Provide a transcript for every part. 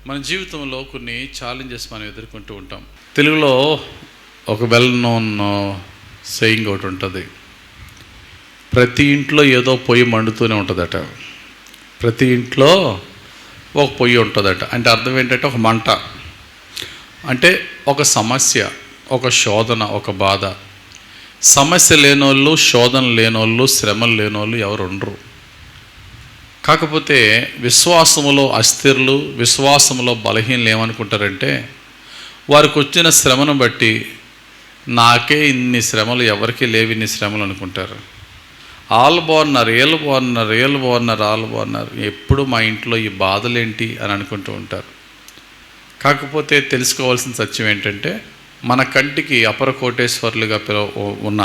మన జీవితంలో కొన్ని ఛాలెంజెస్ మనం ఎదుర్కొంటూ ఉంటాం. తెలుగులో ఒక వెల్ నోన్ సేయింగ్ ఒకటి ఉంటుంది, ప్రతి ఇంట్లో ఏదో పొయ్యి మండుతూనే ఉంటుందట. ప్రతి ఇంట్లో ఒక పొయ్యి ఉంటుందట. అంటే అర్థం ఏంటంటే ఒక మంట, అంటే ఒక సమస్య, ఒక శోధన, ఒక బాధ. సమస్య లేనోళ్ళు, శోధన లేనోళ్ళు, శ్రమలు లేనోళ్ళు ఎవరు ఉండరు. కాకపోతే విశ్వాసములో అస్థిరులు, విశ్వాసములో బలహీనలు ఏమనుకుంటారంటే, వారికి వచ్చిన శ్రమను బట్టి నాకే ఇన్ని శ్రమలు, ఎవరికి లేవు ఇన్ని శ్రమలు అనుకుంటారు. ఆళ్ళు బాగున్నారు, ఏళ్ళు బాగున్నారు, ఏళ్ళు బాగున్నారు, ఆళ్ళు బాగున్నారు, ఎప్పుడు మా ఇంట్లో ఈ బాధలేంటి అని అనుకుంటూ ఉంటారు. కాకపోతే తెలుసుకోవాల్సిన సత్యం ఏంటంటే, మన కంటికి అపర కోటేశ్వర్లుగా ఉన్న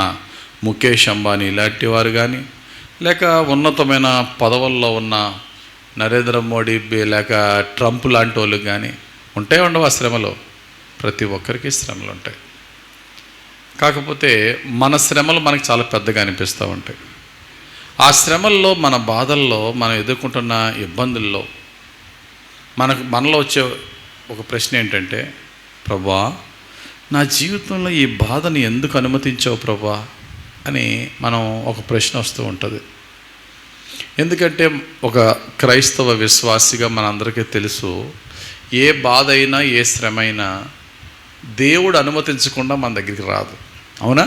ముఖేష్ అంబానీ ఇలాంటి వారు కానీ, లేక ఉన్నతమైన పదవుల్లో ఉన్న నరేంద్ర మోడీ లేక ట్రంప్ లాంటి వాళ్ళు కానీ ఉండవు ఆ శ్రమలు. ప్రతి ఒక్కరికి శ్రమలు ఉంటాయి. కాకపోతే మన శ్రమలు మనకు చాలా పెద్దగా అనిపిస్తూ ఉంటాయి. ఆ శ్రమల్లో, మన బాధల్లో, మనం ఎదుర్కొంటున్న ఇబ్బందుల్లో మనలో వచ్చే ఒక ప్రశ్న ఏంటంటే, ప్రభా నా జీవితంలో ఈ బాధని ఎందుకు అనుమతించావు ప్రభా అని మనం ఒక ప్రశ్న వస్తూ ఉంటుంది. ఎందుకంటే ఒక క్రైస్తవ విశ్వాసిగా మనందరికీ తెలుసు, ఏ బాధ అయినా, ఏ శ్రమ అయినా దేవుడు అనుమతించకుండా మన దగ్గరికి రాదు. అవునా?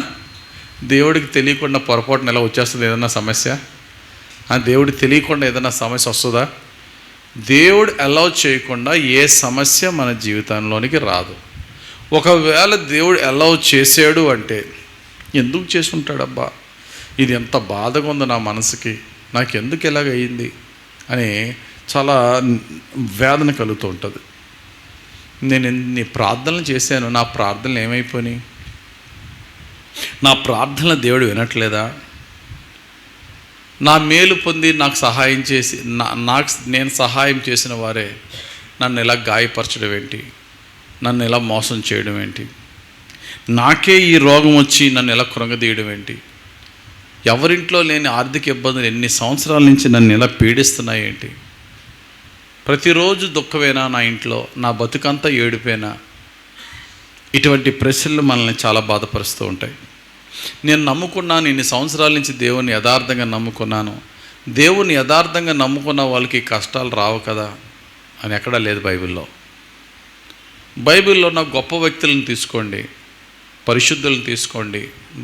దేవుడికి తెలియకుండా పొరపాటున ఎలా వచ్చేస్తుంది ఏదన్నా సమస్య? దేవుడికి తెలియకుండా ఏదైనా సమస్య వస్తుందా? దేవుడు అలౌ చేయకుండా ఏ సమస్య మన జీవితంలోనికి రాదు. ఒకవేళ దేవుడు అలౌ చేసాడు అంటే, ఎందుకు చేసుకుంటాడబ్బా, ఇది ఎంత బాధగా ఉందో నా మనసుకి, నాకు ఎందుకు ఎలాగయింది అని చాలా వేదన కలుగుతూ ఉంటుంది. నేను ఎన్ని ప్రార్థనలు చేశాను, నా ప్రార్థనలు ఏమైపోయినాయి? నా ప్రార్థనలు దేవుడు వినట్లేదా? నా మేలు పొంది నాకు సహాయం చేసి నేను సహాయం చేసిన వారే నన్ను ఇలా గాయపరచడం ఏంటి, నన్ను ఇలా మోసం చేయడం ఏంటి, నాకే ఈ రోగం వచ్చి నన్ను ఎలా కృంగదీయడం ఏంటి, ఎవరింట్లో లేని ఆర్థిక ఇబ్బందులు ఎన్ని సంవత్సరాల నుంచి నన్ను ఎలా పీడిస్తున్నాయి ఏంటి, ప్రతిరోజు దుఃఖమేనా నా ఇంట్లో, నా బతుకంతా ఏడిపోయినా? ఇటువంటి ప్రశ్నలు మనల్ని చాలా బాధపరుస్తూ ఉంటాయి. నేను నమ్ముకున్నాను, ఇన్ని సంవత్సరాల నుంచి దేవుని యథార్థంగా నమ్ముకున్నాను, దేవుని యథార్థంగా నమ్ముకున్న వాళ్ళకి కష్టాలు రావు కదా అని ఎక్కడా లేదు బైబిల్లో. బైబిల్లో ఉన్న గొప్ప వ్యక్తులను తీసుకోండి, పరిశుద్ధులను తీసుకోండి,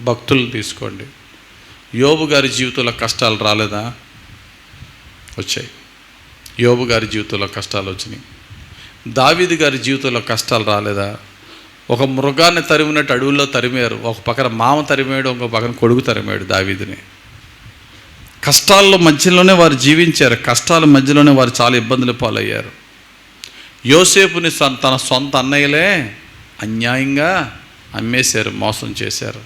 భక్తులను తీసుకోండి. యోబు గారి జీవితంలో కష్టాలు రాలేదా? వచ్చాయి. యోబు గారి జీవితంలో కష్టాలు వచ్చినాయి. దావీదు గారి జీవితంలో కష్టాలు రాలేదా? ఒక మృగాన్ని తరిమినట్టు అడవుల్లో తరిమారు. ఒక పక్కన మామ తరిమాడు, ఇంకో పక్కన కొడుకు తరిమాడు దావీదుని. కష్టాల్లో మధ్యలోనే వారు జీవించారు. కష్టాల మధ్యలోనే వారు చాలా ఇబ్బందులు పాలయ్యారు. యోసేపుని తన సొంత అన్నయ్యలే అన్యాయంగా అమ్మేశారు, మోసం చేశారు.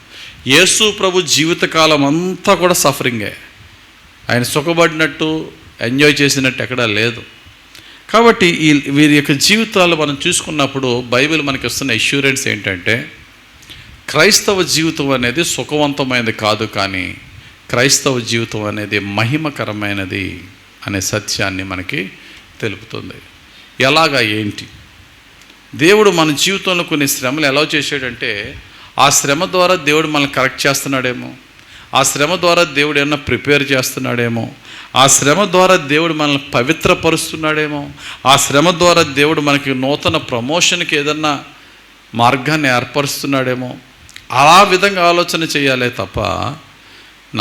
యేసు ప్రభు జీవితకాలం అంతా కూడా సఫరింగే. ఆయన సుఖపడినట్టు, ఎంజాయ్ చేసినట్టు ఎక్కడా లేదు. కాబట్టి వీరి యొక్క జీవితాలు మనం చూసుకున్నప్పుడు బైబిల్ మనకి ఇస్తున్న అష్యూరెన్స్ ఏంటంటే, క్రైస్తవ జీవితం అనేది సుఖవంతమైనది కాదు, కానీ క్రైస్తవ జీవితం అనేది మహిమకరమైనది అనే సత్యాన్ని మనకి తెలుపుతుంది. ఎలాగా ఏంటి? దేవుడు మన జీవితంలో కొన్ని శ్రమలు ఎలా చేశాడంటే, ఆ శ్రమ ద్వారా దేవుడు మనల్ని కరెక్ట్ చేస్తున్నాడేమో, ఆ శ్రమ ద్వారా దేవుడు ఏమన్నా ప్రిపేర్ చేస్తున్నాడేమో, ఆ శ్రమ ద్వారా దేవుడు మనల్ని పవిత్రపరుస్తున్నాడేమో, ఆ శ్రమ ద్వారా దేవుడు మనకి నూతన ప్రమోషన్కి ఏదన్నా మార్గాన్ని ఏర్పరుస్తున్నాడేమో, ఆ విధంగా ఆలోచన చేయాలే తప్ప,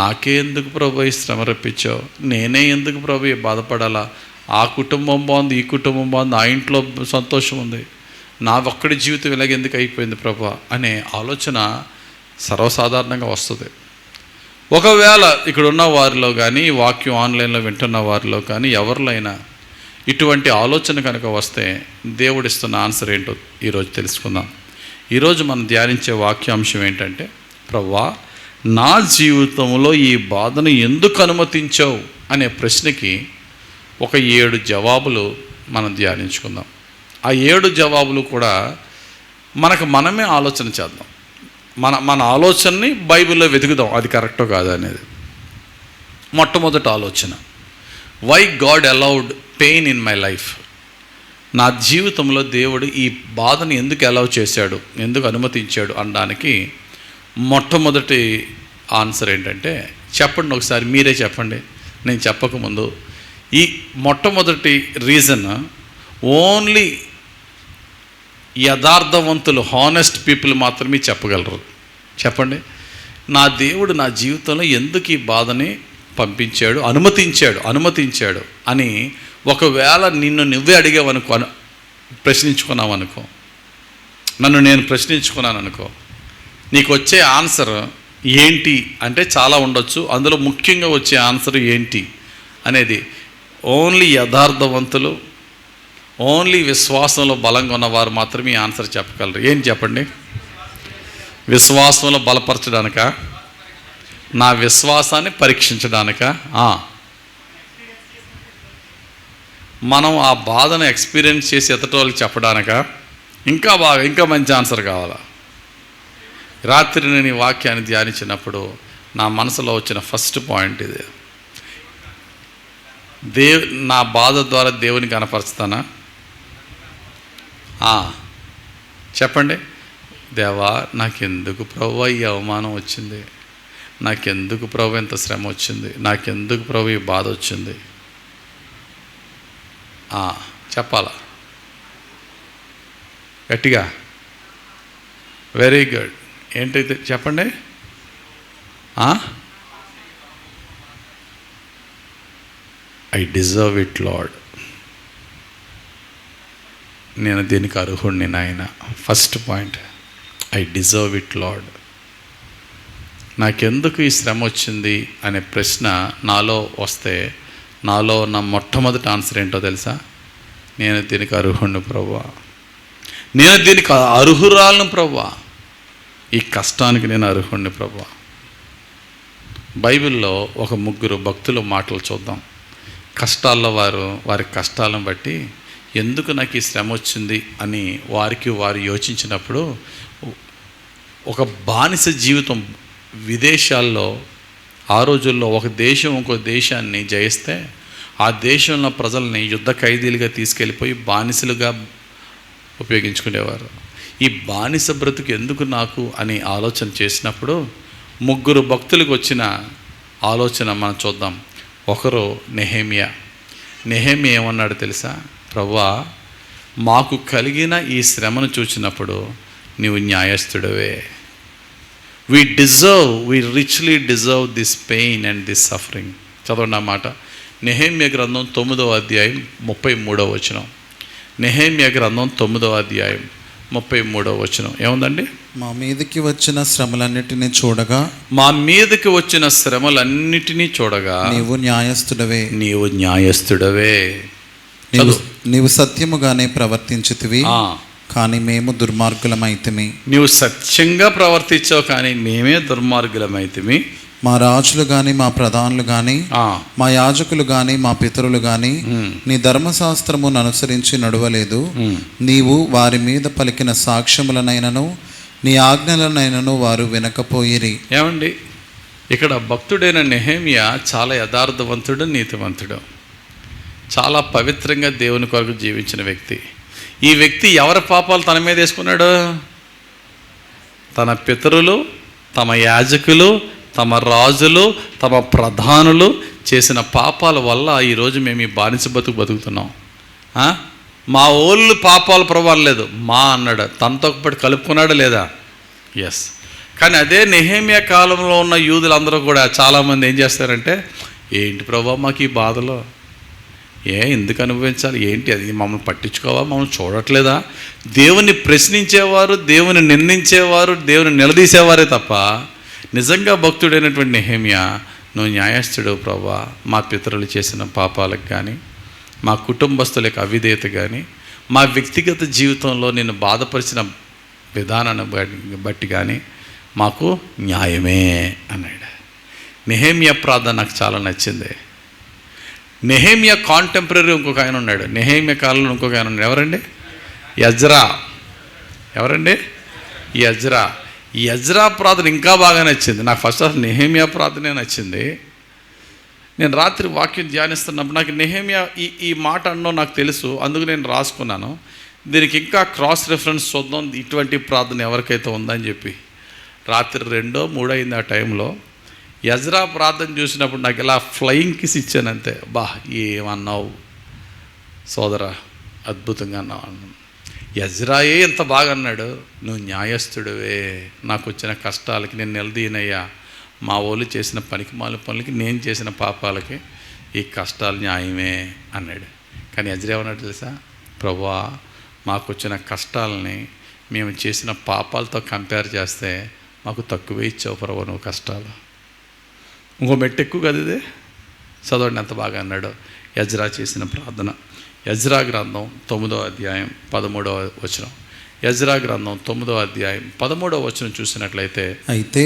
నాకే ఎందుకు ప్రభు ఈ శ్రమ రప్పించావు, నేనే ఎందుకు ప్రభు బాధపడాలా, ఆ కుటుంబం బాగుంది, ఈ కుటుంబం బాగుంది, ఆ ఇంట్లో సంతోషం ఉంది, నా ఒక్కడి జీవితం ఇలాగ ఎందుకు అయిపోయింది ప్రభు అనే ఆలోచన సర్వసాధారణంగా వస్తుంది. ఒకవేళ ఇక్కడ ఉన్న వారిలో కానీ, వాక్యం ఆన్లైన్లో వింటున్న వారిలో కానీ ఎవరిలో అయినా ఇటువంటి ఆలోచన కనుక వస్తే దేవుడిస్తున్న ఆన్సర్ ఏంటో ఈరోజు తెలుసుకుందాం. ఈరోజు మనం ధ్యానించే వాక్యాంశం ఏంటంటే, ప్రభువా నా జీవితంలో ఈ బాధను ఎందుకు అనుమతించావు అనే ప్రశ్నకి ఒక 7 జవాబులు మనం ధ్యానించుకుందాం. ఆ 7 జవాబులు కూడా మనమే ఆలోచన చేద్దాం. మన ఆలోచనని బైబిల్లో వెతుకుదాం, అది కరెక్టో కాదా అనేది. మొట్టమొదటి ఆలోచన, why God allowed pain in my life. నా జీవితంలో దేవుడు ఈ బాధను ఎందుకు అలౌ చేశాడు, ఎందుకు అనుమతించాడు అనడానికి మొట్టమొదటి ఆన్సర్ ఏంటంటే, చెప్పండి ఒకసారి, మీరే చెప్పండి, నేను చెప్పకముందు. ఈ మొట్టమొదటి రీజన్ ఓన్లీ యథార్థవంతులు, హానెస్ట్ పీపుల్ మాత్రమే చెప్పగలరు. చెప్పండి, నా దేవుడు నా జీవితంలో ఎందుకు ఈ బాధని పంపించాడు, అనుమతించాడు అని ఒకవేళ నిన్ను నువ్వే అడిగావనుకో, ప్రశ్నించుకున్నావు అనుకో, నన్ను నేను ప్రశ్నించుకున్నాను అనుకో, నీకు వచ్చే ఆన్సర్ ఏంటి అంటే చాలా ఉండొచ్చు. అందులో ముఖ్యంగా వచ్చే ఆన్సర్ ఏంటి అనేది ఓన్లీ యథార్థవంతులు, ఓన్లీ విశ్వాసంలో బలంగా ఉన్నవారు మాత్రమే ఈ ఆన్సర్ చెప్పగలరు. ఏం చెప్పండి? విశ్వాసంలో బలపరచడానిక, నా విశ్వాసాన్ని పరీక్షించడానిక, మనం ఆ బాధను ఎక్స్పీరియన్స్ చేసి ఎదుటి వాళ్ళకి చెప్పడానిక, ఇంకా మంచి ఆన్సర్ కావాలా? రాత్రి నేను ఈ వాక్యాన్ని ధ్యానించినప్పుడు నా మనసులో వచ్చిన ఫస్ట్ పాయింట్ ఇది. నా బాధ ద్వారా దేవుని కనపరుస్తానా? చెప్పండి. దేవా, నాకెందుకు ప్రభువా ఈ అవమానం వచ్చింది, నాకెందుకు ప్రభు ఇంత శ్రమ వచ్చింది, నాకెందుకు ప్రభు ఈ బాధ వచ్చింది చెప్పాలా గట్టిగా? Very good. ఏంటైతే చెప్పండి. ఐ డిజర్వ్ ఇట్ లార్డ్, నేను దీనికి అర్హుడిని నాయన. First point, I deserve it lord. నాకెందుకు ఈ శ్రమ వచ్చింది అనే ప్రశ్న నాలో వస్తే, నాలో ఉన్న మొట్టమొదటి ఆన్సర్ ఏంటో తెలుసా? నేను దీనికి అర్హుడిని ప్రభువా, నేను దీనికి అర్హురాలను ప్రభువా, ఈ కష్టానికి నేను అర్హుడిని ప్రభువా. బైబిల్లో ఒక ముగ్గురు భక్తుల మాటలు చూద్దాం. కష్టాల్లో వారి కష్టాలను బట్టి ఎందుకు నాకు ఈ శ్రమ వచ్చింది అని వారు యోచించినప్పుడు, ఒక బానిస జీవితం విదేశాల్లో, ఆ రోజుల్లో ఒక దేశం ఇంకో దేశాన్ని జయిస్తే ఆ దేశంలో ప్రజల్ని యుద్ధ ఖైదీలుగా తీసుకెళ్ళిపోయి బానిసలుగా ఉపయోగించుకునేవారు. ఈ బానిస బ్రతుకు ఎందుకు నాకు అని ఆలోచన చేసినప్పుడు ముగ్గురు భక్తులకు వచ్చిన ఆలోచన మనం చూద్దాం. ఒకరు నెహెమ్యా ఏమన్నాడు తెలుసా? ప్రభువా, మాకు కలిగిన ఈ శ్రమను చూసినప్పుడు నీవు న్యాయస్థుడవే. we richly deserve this pain and this suffering. చదవండి ఆ మాట. నెహెమ్యా గ్రంథం 9వ అధ్యాయం 33వ వచనం. నెహెమ్యా గ్రంథం 9వ అధ్యాయం 33వ వచనం ఏముందండి? మా మీదకి వచ్చిన శ్రమలన్నిటినీ చూడగా నీవు న్యాయస్థుడవే. నీవు సత్యముగానే ప్రవర్తించితివి, కానీ మేము దుర్మార్గులమైతిమి. నీవు సత్యంగా ప్రవర్తించావు, కానీ మేమే దుర్మార్గులమైతిమి. మా రాజులు కానీ, మా ప్రధానులు కానీ, మా యాజకులు కానీ, మా పితరులు కానీ నీ ధర్మశాస్త్రమును అనుసరించి నడవలేదు. నీవు వారి మీద పలికిన సాక్ష్యములనైనను నీ ఆజ్ఞలనైనను వారు వినకపోయిరి. ఏమండి, ఇక్కడ భక్తుడైన నెహెమ్యా చాలా యథార్థవంతుడు, నీతివంతుడు, చాలా పవిత్రంగా దేవుని కొరకు జీవించిన వ్యక్తి. ఈ వ్యక్తి ఎవరి పాపాలు తన మీద వేసుకున్నాడు? తన పితరులు, తమ యాజకులు, తమ రాజులు, తమ ప్రధానులు చేసిన పాపాల వల్ల ఈరోజు మేము ఈ బానిస బతుకుతున్నాం. మా ఓళ్ళు పాపాలు ప్రభావం లేదు, మా అన్నాడు, తనతో పాటు కలుపుకున్నాడు లేదా? ఎస్. కానీ అదే నెహెమ్యా కాలంలో ఉన్న యూదులందరూ కూడా చాలామంది ఏం చేస్తారంటే, ఏంటి ప్రభా మాకు ఈ బాధలో, ఎందుకు అనుభవించాలి, ఏంటి అది, మమ్మల్ని పట్టించుకోవా, మమ్మల్ని చూడట్లేదా? దేవుని ప్రశ్నించేవారు, దేవుని నిందించేవారు, దేవుని నిలదీసేవారే తప్ప నిజంగా భక్తుడైనటువంటి నెహెమ్యా, నువ్వు న్యాయస్థుడు ప్రభా, మా పితరులు చేసిన పాపాలకు కానీ, మా కుటుంబస్తులకు అవిధేయత కానీ, మా వ్యక్తిగత జీవితంలో నేను బాధపరిచిన విధానాన్ని బట్టి కానీ మాకు న్యాయమే అన్నాడు. నెహెమ్యా ప్రార్థన నాకు చాలా నచ్చింది. నెహెమ్యా కాంటెంపరీ ఇంకొక ఆయన ఉన్నాడు, నెహెమ్యా కాలంలో ఇంకొక ఆయన ఉన్నాడు. ఎవరండి? ఎజ్రా. ఎవరండి? ఎజ్రా ప్రార్థన ఇంకా బాగా నచ్చింది నాకు. ఫస్ట్ అసలు నెహెమ్యా ప్రార్థనే నచ్చింది. నేను రాత్రి వాక్యం ధ్యానిస్తున్నప్పుడు నాకు నెహెమ్యా ఈ మాట అనడం నాకు తెలుసు, అందుకు నేను రాసుకున్నాను. దీనికి ఇంకా క్రాస్ రెఫరెన్స్ చూద్దాం, ఇటువంటి ప్రార్థన ఎవరికైతే ఉందని చెప్పి. రాత్రి 2-3 అయింది ఆ టైంలో. ఎజ్రా ప్రార్థన చూసినప్పుడు నాకు ఇలా ఫ్లయింగ్ కిస్ ఇచ్చాను అంతే. ఏమన్నావు సోదరా, అద్భుతంగా అన్నావు అన్నాను. ఎజ్రాయే ఎంత బాగా అన్నాడు, నువ్వు న్యాయస్థుడివే, నాకు వచ్చిన కష్టాలకి నేను నిలదీనయ్యా, మా వాళ్ళు చేసిన పనికిమాలిన పనులకి, నేను చేసిన పాపాలకి ఈ కష్టాలు న్యాయమే అన్నాడు. కానీ ఎజ్రా ఏమన్నాడు తెలుసా, ప్రభువా మాకు వచ్చిన కష్టాలని మేము చేసిన పాపాలతో కంపేర్ చేస్తే మాకు తక్కువే ఇచ్చావు ప్రభు నువ్వు కష్టాలు. ఇంకో మెట్టు ఎక్కువ కదా ఇది. చదవండి ఎంత బాగా అన్నాడు ఎజ్రా చేసిన ప్రార్థన. ఎజ్రా గ్రంథం 9వ అధ్యాయం 13వ వచనం. ఎజ్రా గ్రంథం 9వ అధ్యాయం 13వ వచనం చూసినట్లయితే, అయితే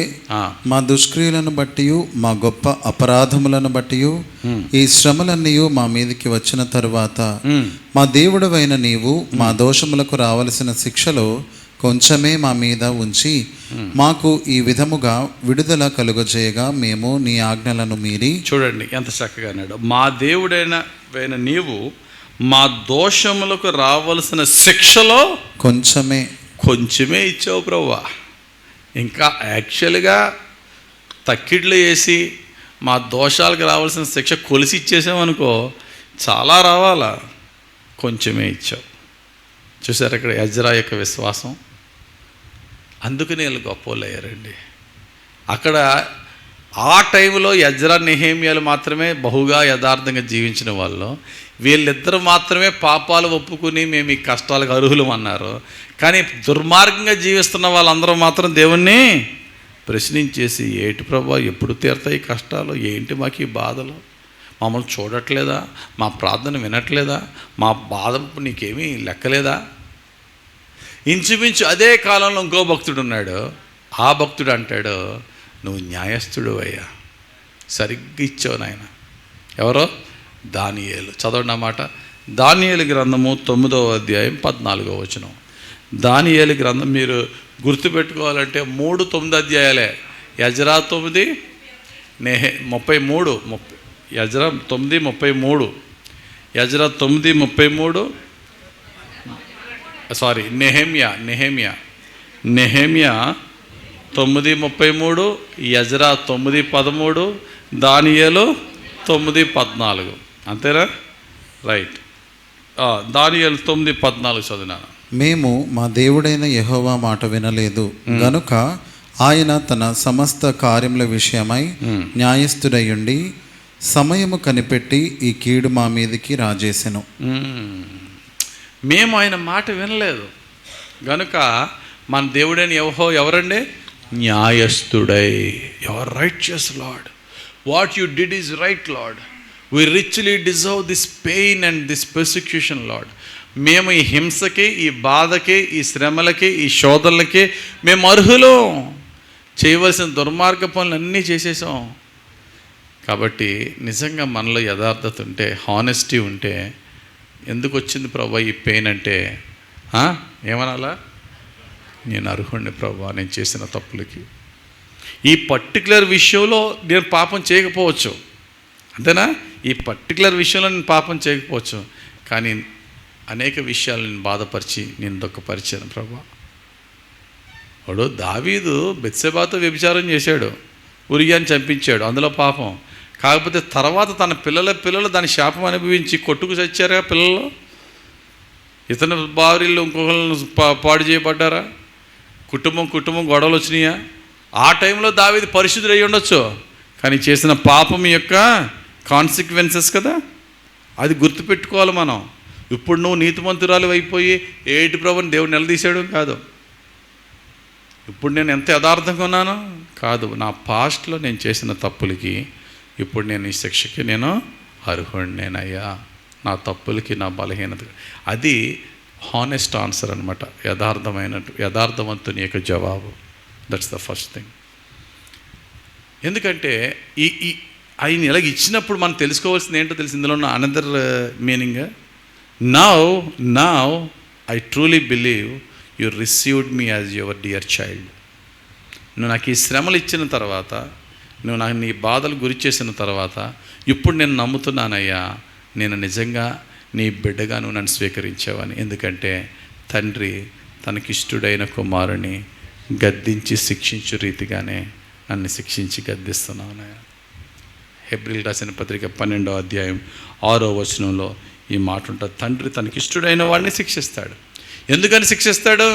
మా దుష్క్రియలను బట్టి మా గొప్ప అపరాధములను బట్టి ఈ శ్రమలన్నీ మా మీదకి వచ్చిన తరువాత మా దేవుడవైన నీవు మా దోషములకు రావలసిన శిక్షలో కొంచెమే మా మీద ఉంచి మాకు ఈ విధముగా విడుదల కలుగజేయగా మేము నీ ఆజ్ఞలను మీరి. చూడండి ఎంత చక్కగా అన్నాడు, మా దేవుడైన నీవు మా దోషములకు రావలసిన శిక్షలో కొంచెమే ఇచ్చావు ప్రభువా. ఇంకా యాక్చువల్గా తక్కిళ్ళు వేసి మా దోషాలకు రావాల్సిన శిక్ష కొలిసి ఇచ్చేసామనుకో, చాలా రావాలా, కొంచెమే ఇచ్చావు. చూసారు ఇక్కడ ఎజ్రా యొక్క విశ్వాసం. అందుకని వీళ్ళు గొప్పలు అయ్యారండి. అక్కడ ఆ టైంలో ఎజ్రా నెహెమ్యాలు మాత్రమే బహుగా యథార్థంగా జీవించిన వాళ్ళు. వీళ్ళిద్దరు మాత్రమే పాపాలు ఒప్పుకుని మేము ఈ కష్టాలకు అర్హులం అన్నారు. కానీ దుర్మార్గంగా జీవిస్తున్న వాళ్ళందరూ మాత్రం దేవుణ్ణి ప్రశ్నించేసి, ఏటి ప్రభా ఎప్పుడు తీరుతాయి కష్టాలు, ఏంటి మాకు ఈ బాధలు, మమ్మల్ని చూడట్లేదా, మా ప్రార్థన వినట్లేదా, మా బాధ నీకేమీ లెక్కలేదా. ఇంచుమించు అదే కాలంలో ఇంకో భక్తుడు ఉన్నాడు. ఆ భక్తుడు అంటాడు, నువ్వు న్యాయస్థుడు అయ్యా, సరిగ్గా ఇచ్చావు నాయన. ఎవరో దానియేలు. చదవండి అన్నమాట. దానియేలు గ్రంథము 9వ అధ్యాయం 14వ వచనం. దానియేలు గ్రంథం మీరు గుర్తుపెట్టుకోవాలంటే 3-9 అధ్యాయాలే. Ezra 9 33, Ezra 9:33, Ezra 9:33, sorry Nehemiah 9:33, Ezra 9:13, Daniel 9:14. అంతేనా? రైట్. దానియేలు 9:14 చదివినాను. మేము మా దేవుడైన యెహోవా మాట వినలేదు గనుక ఆయన తన సమస్త కార్యముల విషయమై న్యాయస్థుడయ్యుండి సమయము కనిపెట్టి ఈ కీడు మా మీదకి రాజేసెను. మేము ఆయన మాట వినలేదు గనుక మన దేవుడైన ఎవరండి? న్యాయస్థుడై. Your righteous lord, what you did is right lord, we richly deserve this pain and this persecution lord. మేము ఈ హింసకి, ఈ బాధకి, ఈ శ్రమలకి, ఈ శోధనలకి మేము అర్హులం. చేయవలసిన దుర్మార్గ పనులన్నీ చేసేసాం. కాబట్టి నిజంగా మనలో యథార్థత ఉంటే, హానెస్టీ ఉంటే, ఎందుకు వచ్చింది ప్రభా ఈ పెయిన్ అంటే ఏమనాలా, నేను అర్హుడిని ప్రభా నేను చేసిన తప్పులకి. ఈ పర్టికులర్ విషయంలో నేను పాపం చేయకపోవచ్చు, అంతేనా? ఈ పర్టికులర్ విషయంలో నేను పాపం చేయకపోవచ్చు, కానీ అనేక విషయాలు నేను బాధపరిచి నేను దుఃఖపరిచాను ప్రభా. వాడు దావీదు బెత్షెబాతో వ్యభిచారం చేశాడు, ఉరియాని చంపించాడు, అందులో పాపం. కాకపోతే తర్వాత తన పిల్లలు దాని శాపం అనుభవించి కొట్టుకు చచ్చారా పిల్లలు? ఇతని భార్యలు ఇంకొకళ్ళు పాడు చేయబడ్డారా? కుటుంబం గొడవలు వచ్చినాయా? ఆ టైంలో దావీదు పరిశుద్ధుడు అయి ఉండొచ్చు, కానీ చేసిన పాపం యొక్క కాన్సిక్వెన్సెస్ కదా, అది గుర్తుపెట్టుకోవాలి మనం. ఇప్పుడు నువ్వు నీతిమంతురాలు అయిపోయి ఏటి ప్రభుని దేవుడు నిలదీశాడు కాదు. ఇప్పుడు నేను ఎంత యథార్థంగా ఉన్నానో కాదు, నా పాస్ట్లో నేను చేసిన తప్పులకి ఇప్పుడు నేను ఈ శిక్షకి నేను అర్హుడినేనయ్యా, నా తప్పులకి, నా బలహీనత. అది హానెస్ట్ ఆన్సర్ అనమాట, యథార్థవంతుని యొక్క జవాబు. That's the first thing. ఎందుకంటే ఈ ఆయన ఇలాగ ఇచ్చినప్పుడు మనం తెలుసుకోవాల్సింది ఏంటో తెలిసి ఇందులో ఉన్న another meaning. Now I truly believe you received me as your dear child. నువ్వు నాకు ఈ శ్రమలు ఇచ్చిన తర్వాత నువ్వు నాకు నీ బాధలు గురి చేసిన తర్వాత ఇప్పుడు నేను నమ్ముతున్నానయ్యా, నేను నిజంగా నీ బిడ్డగా నువ్వు నన్ను స్వీకరించావని. ఎందుకంటే తండ్రి తనకిష్టుడైన కుమారుని గద్దించి శిక్షించు రీతిగానే నన్ను శిక్షించి గద్దిస్తున్నానయ్యా. హెబ్రీలు రాసిన పత్రిక 12వ అధ్యాయం 6వ వచనంలో ఈ మాట ఉంటుంది. తండ్రి తనకిష్టుడైన వాడిని శిక్షిస్తాడు. ఎందుకని శిక్షిస్తాడు?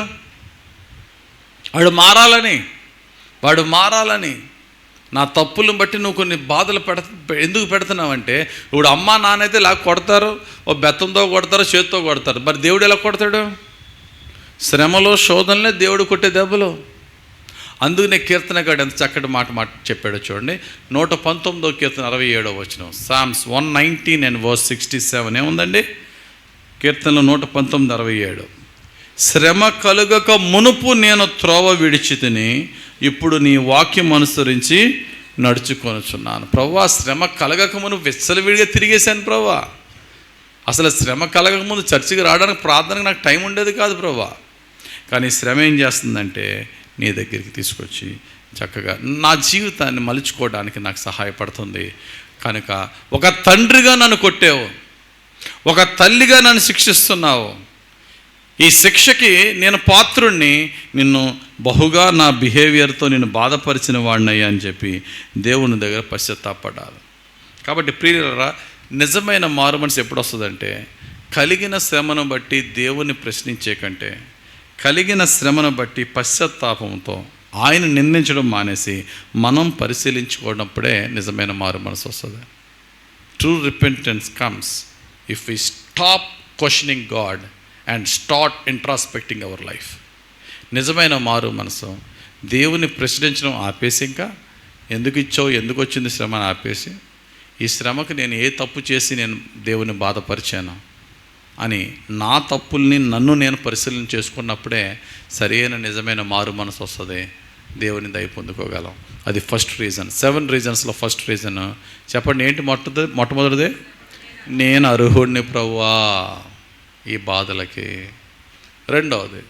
వాడు మారాలని. నా తప్పులను బట్టి నువ్వు కొన్ని బాధలు ఎందుకు పెడుతున్నావంటే, ఇప్పుడు అమ్మ నాన్నైతే ఇలా కొడతారు, ఓ బెత్తంతో కొడతారు, చేత్తో కొడతారు. మరి దేవుడు ఎలా కొడతాడు? శ్రమలో శోధనలే దేవుడు కొట్టే దెబ్బలు. అందుకనే కీర్తనగాడు ఎంత చక్కటి మాట చెప్పాడో చూడండి. 119వ కీర్తన 67వ వచనం, సామ్స్ 119 and verse 67 ఏముందండి? కీర్తనలో 119:67, శ్రమ కలుగక మునుపు నేను త్రోవ విడిచితిని, ఇప్పుడు నీ వాక్యం అనుసరించి నడుచుకొనుచున్నాను. ప్రభువా, శ్రమ కలగక మునుపు విచ్చలవిడిగా తిరిగేశాను ప్రభువా. అసలు శ్రమ కలగక ముందు చర్చికి రావడానికి ప్రార్థనకు నాకు టైం ఉండేది కాదు ప్రభువా. కానీ శ్రమ ఏం చేస్తుందంటే నీ దగ్గరికి తీసుకొచ్చి చక్కగా నా జీవితాన్ని మలుచుకోవడానికి నాకు సహాయపడుతుంది. కనుక ఒక తండ్రిగా నన్ను కొట్టావు, ఒక తల్లిగా నన్ను శిక్షిస్తున్నావు. ఈ శిక్షకి నేను పాత్రుణ్ణి, నిన్ను బహుగా నా బిహేవియర్తో నేను బాధపరిచిన వాడినయ్యా అని చెప్పి దేవుని దగ్గర పశ్చాత్తాపడాలి. కాబట్టి ప్రియులారా, నిజమైన మారు మనసు ఎప్పుడు వస్తుందంటే, కలిగిన శ్రమను బట్టి దేవుని ప్రశ్నించే కంటే, కలిగిన శ్రమను బట్టి పశ్చాత్తాపంతో ఆయన నిందించడం మానేసి మనం పరిశీలించుకున్నప్పుడే నిజమైన మారు మనసు వస్తుంది. True repentance comes if we stop questioning God and start introspecting our life. నిజమైన మారు మనసు దేవుని ప్రశ్నించడం ఆపేసి, ఇంకా ఎందుకు ఇచ్చావు, ఎందుకు వచ్చింది శ్రమ అని ఆపేసి, ఈ శ్రమకు నేను ఏ తప్పు చేసి నేను దేవుని బాధపరిచాను అని నా తప్పుల్ని నన్ను నేను పరిశీలన చేసుకున్నప్పుడే సరైన నిజమైన మారు మనసు వస్తుంది, దేవుని దయ పొందుకోగలం. అది ఫస్ట్ రీజన్. 7 రీజన్స్లో ఫస్ట్ రీజన్ చెప్పండి ఏంటి? మొట్టమొదటిదే, నేను అర్హుడిని ప్రభువా ఈ బాధలకి. రెండవది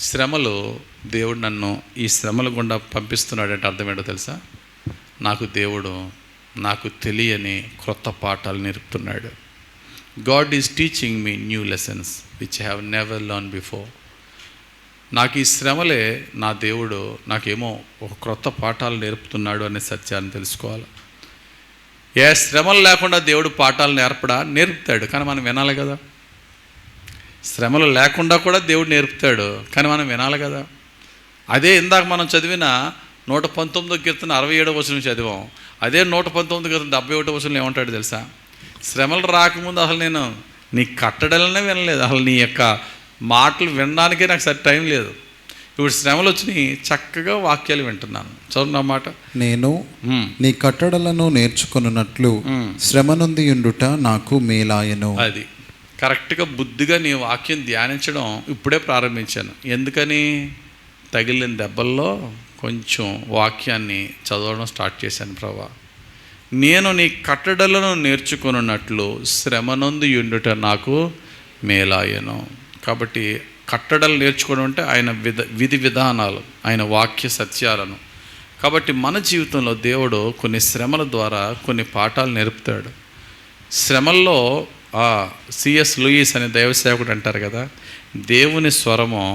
శ్రమలు, దేవుడు నన్ను ఈ శ్రమల గుండా పంపిస్తున్నాడంటే అర్థం ఏంటో తెలుసా? దేవుడు నాకు తెలియని క్రొత్త పాఠాలు నేర్పుతున్నాడు. God is teaching me new lessons which I have never learn before. నాకు ఈ శ్రమలే నా దేవుడు నాకేమో ఒక క్రొత్త పాఠాలు నేర్పుతున్నాడు అనే సత్యాన్ని తెలుసుకోవాలి. ఏ శ్రమలు లేకుండా దేవుడు పాఠాలు నేర్పుతాడు, కానీ మనం వినాలి కదా. శ్రమలు లేకుండా కూడా దేవుడు నేర్పుతాడు, కానీ మనం వినాలి కదా. అదే ఇందాక మనం చదివిన 119వ కీర్తన 67వ వచనం చదివాం. అదే 119వ కీర్తన 71వ వచనంలో ఏమంటాడు తెలుసా? శ్రమలు రాకముందు అసలు నేను నీ కట్టడలనే వినలేదు, అసలు నీ యొక్క మాటలు వినడానికే నాకు సరి టైం లేదు. ఇప్పుడు శ్రమలు వచ్చినాయి, చక్కగా వాక్యాలు వింటున్నాను. చదువు మాట, నేను నీ కట్టడలను నేర్చుకున్నట్లు శ్రమ నుండి ఉండుట నాకు మేలాయను. అది కరెక్ట్గా బుద్ధిగా నీ వాక్యం ధ్యానించడం ఇప్పుడే ప్రారంభించాను. ఎందుకని? తగిలిన దెబ్బల్లో కొంచెం వాక్యాన్ని చదవడం స్టార్ట్ చేశాను. ప్రభా, నేను నీ కట్టడలను నేర్చుకున్నట్లు శ్రమ నుండి ఉండుట నాకు మేలాయను. కాబట్టి కట్టడలు నేర్చుకోవడం అంటే ఆయన విధి విధానాలు, ఆయన వాక్య సత్యాలను. కాబట్టి మన జీవితంలో దేవుడు కొన్ని శ్రమల ద్వారా కొన్ని పాఠాలు నేర్పుతాడు. శ్రమల్లో సిఎస్ లూయిస్ అనే దైవ సేవకుడు అంటారు కదా, దేవుని స్వరము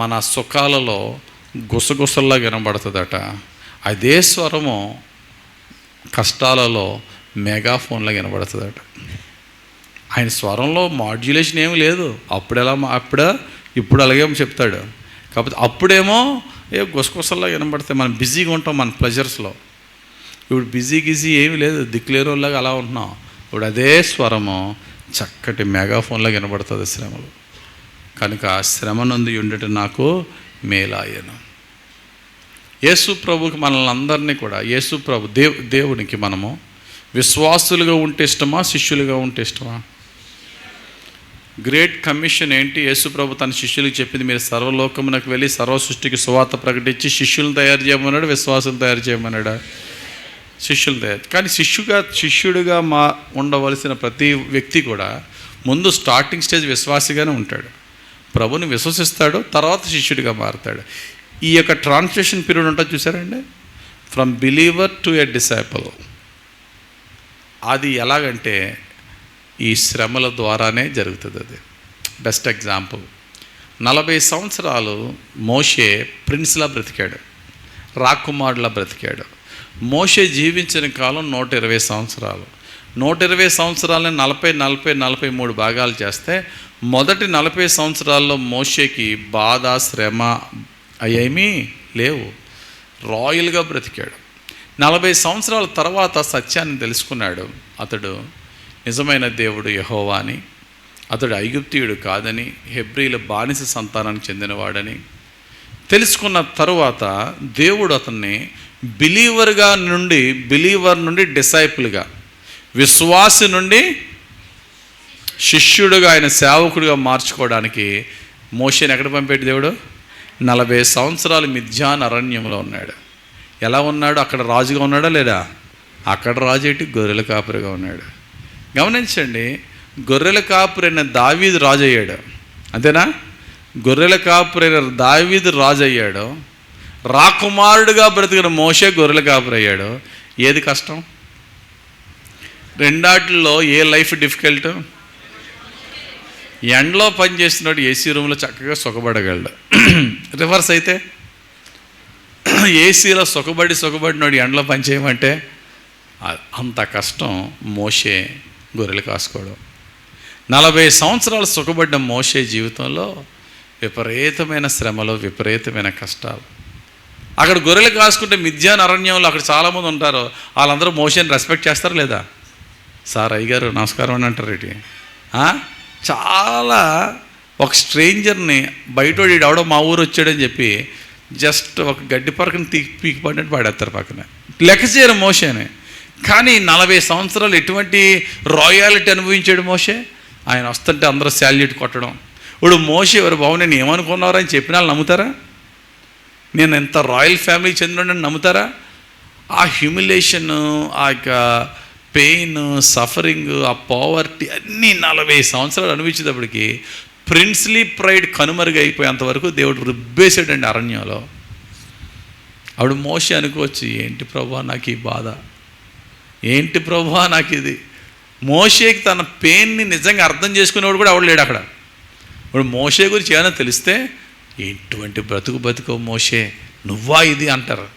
మన సుఖాలలో గుసగుసల్లా వినబడుతుందట, అదే స్వరము కష్టాలలో మెగాఫోన్లా వినబడుతుందట. ఆయన స్వరంలో మాడ్యులేషన్ ఏమీ లేదు. ఇప్పుడు అలాగే చెప్తాడు. కాకపోతే అప్పుడేమో గుసగుసల్లా వినబడతాయి. మనం బిజీగా ఉంటాం మన ప్లెజర్స్లో. ఇప్పుడు బిజీ ఏమీ లేదు, దిక్కులేరులాగా అలా ఉంటున్నాం. ఇప్పుడు అదే స్వరము చక్కటి మెగాఫోన్లా వినబడుతుంది శ్రమలు. కనుక శ్రమ నుండి ఉండటం నాకు మేలాయను. యేసు ప్రభుకి మనల్ని అందరినీ కూడా, యేసు ప్రభు దేవునికి మనము విశ్వాసులుగా ఉంటే ఇష్టమా, శిష్యులుగా ఉంటే ఇష్టమా? గ్రేట్ కమిషన్ ఏంటి? యేసు ప్రభు తన శిష్యులకు చెప్పింది, మీరు సర్వలోకమునకు వెళ్ళి సర్వ సృష్టికి సువార్త ప్రకటించి శిష్యులను తయారు చేయమన్నాడు, విశ్వాసులు తయారు చేయమన్నాడా? శిష్యులు తయారు. కానీ శిష్యుడిగా ఉండవలసిన ప్రతి వ్యక్తి కూడా ముందు స్టార్టింగ్ స్టేజ్ విశ్వాసిగానే ఉంటాడు. ప్రభుని విశ్వసిస్తాడు, తర్వాత శిష్యుడిగా మారుతాడు. ఈ యొక్క ట్రాన్స్లేషన్ పీరియడ్ ఉంటుంది చూసారండి. From believer to a disciple. అది ఎలాగంటే ఈ శ్రమల ద్వారానే జరుగుతుంది. అది బెస్ట్ ఎగ్జాంపుల్. 40 సంవత్సరాలు మోషే ప్రిన్స్లా బ్రతికాడు, రాకుమారులా బ్రతికాడు. మోషే జీవించిన కాలం 120 సంవత్సరాలు. 120 సంవత్సరాలని 43 భాగాలు చేస్తే మొదటి 40 సంవత్సరాల్లో మోషేకి బాధ, శ్రమ అయేమీ లేవు. రాయల్గా బ్రతికాడు. 40 సంవత్సరాల తర్వాత సత్యాన్ని తెలుసుకున్నాడు. అతడు నిజమైన దేవుడు యెహోవా అని, అతడు ఐగుప్తీయుడు కాదని, హెబ్రీల బానిస సంతానానికి చెందినవాడని తెలుసుకున్న తరువాత దేవుడు అతన్ని బిలీవర్ నుండి డిసైపుల్గా, విశ్వాసి నుండి శిష్యుడుగా, ఆయన సేవకుడిగా మార్చుకోవడానికి మోషేని ఎక్కడ పంపాడు దేవుడు? 40 సంవత్సరాలు మిద్యాన్ అరణ్యంలో ఉన్నాడు. ఎలా ఉన్నాడు? అక్కడ రాజుగా ఉన్నాడా లేదా? అక్కడ రాజు ఏంటి? గొర్రెల కాపురిగా ఉన్నాడు. గమనించండి, గొర్రెల కాపురైన దావీదు రాజు అయ్యాడు, అంతేనా? గొర్రెల కాపురైన దావీదు రాజు అయ్యాడు. రాకుమారుడుగా బ్రతికిన మోషే గొర్రెల కాపురి అయ్యాడు. ఏది కష్టం? రెండాటిల్లో ఏ లైఫ్ డిఫికల్ట్? ఎండలో పనిచేస్తున్నాడు ఏసీ రూమ్లో చక్కగా సుఖపడగలడు. రివర్స్ అయితే ఏసీలో సుఖపడినాడు ఎండలో పని చేయమంటే అంత కష్టం. మోషే గొర్రెలు కాసుకోవడం. 40 సంవత్సరాలు సుఖపడ్డ మోషే జీవితంలో విపరీతమైన శ్రమలు, విపరీతమైన కష్టాలు. అక్కడ గొర్రెలు కాసుకుంటే మిద్యాన్ అరణ్యంలో అక్కడ చాలామంది ఉంటారు. వాళ్ళందరూ మోషేని రెస్పెక్ట్ చేస్తారు లేదా? సార్ అయ్యగారు నమస్కారం అని అంటారు. ఏంటి చాలా ఒక స్ట్రేంజర్ని బయటోడు ఎవడో మా ఊరు వచ్చాడని చెప్పి జస్ట్ ఒక గడ్డి పరకని పీకి పడినట్టు పాడేస్తారు పక్కన, లెక్క చేయరు మోషేని. కానీ 40 సంవత్సరాలు ఎటువంటి రాయాలిటీ అనుభవించాడు మోషే. ఆయన వస్తుంటే అందరూ శాల్యూట్ కొట్టడం. ఇప్పుడు మోషే ఎవరు బాబు నేను ఏమనుకున్నారా అని చెప్పిన వాళ్ళు నమ్ముతారా? నేను ఎంత రాయల్ ఫ్యామిలీకి చెందిన నమ్ముతారా? ఆ హ్యూమిలేషన్, ఆ యొక్క పెయిన్, సఫరింగ్, ఆ పావర్టీ అన్నీ 40 సంవత్సరాలు అనుభవించేటప్పటికి ప్రిన్స్లీ ప్రైడ్ కనుమరుగైపోయేంతవరకు దేవుడు రుబ్బేసాడండి అరణ్యంలో. అప్పుడు మోషే అనుకోవచ్చు, ఏంటి ప్రభువా నాకు ఈ బాధ, ఏంటి ప్రభువా నాకు ఇది. మోషేకి తన పెయిన్ని నిజంగా అర్థం చేసుకునేవాడు కూడా ఎవడు లేడు అక్కడ. ఇప్పుడు మోషే గురించి ఏమైనా తెలిస్తే ఎటువంటి బ్రతుకు మోషే నువ్వా ఇది అంటారు.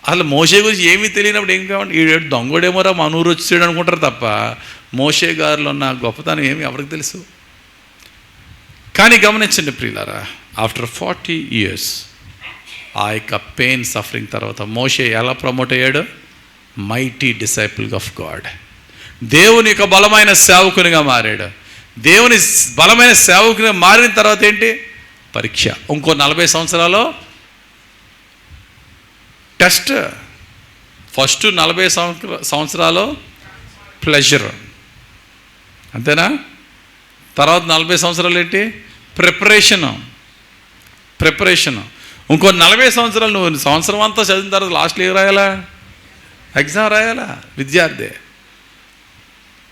అసలు మోషే గురించి ఏమీ తెలియనప్పుడు ఏం కావాలి, ఈ దొంగడేమోరా మా నూరు వచ్చాడు అనుకుంటారు తప్ప మోషే గారిలో ఉన్న గొప్పతనం ఏమి ఎవరికి తెలుసు. కానీ గమనించండి ప్రియులారా, ఆఫ్టర్ 40 years ఆ యొక్క పెయిన్, సఫరింగ్ తర్వాత మోషే ఎలా ప్రమోట్ అయ్యాడు? Mighty disciple of God. దేవుని యొక్క బలమైన సేవకునిగా మారాడు. దేవుని బలమైన సేవకునిగా మారిన తర్వాత ఏంటి? పరీక్ష. ఇంకో 40 సంవత్సరాలు టెస్ట్. ఫస్ట్ 40 సంవత్సరాలు ప్లెజర్, అంతేనా? తర్వాత 40 సంవత్సరాలు ఏంటి? ప్రిపరేషను. ఇంకో 40 సంవత్సరాలు నువ్వు సంవత్సరం అంతా చదివిన తర్వాత లాస్ట్లో ఏం రాయాలా? ఎగ్జామ్ రాయాలా విద్యార్థి.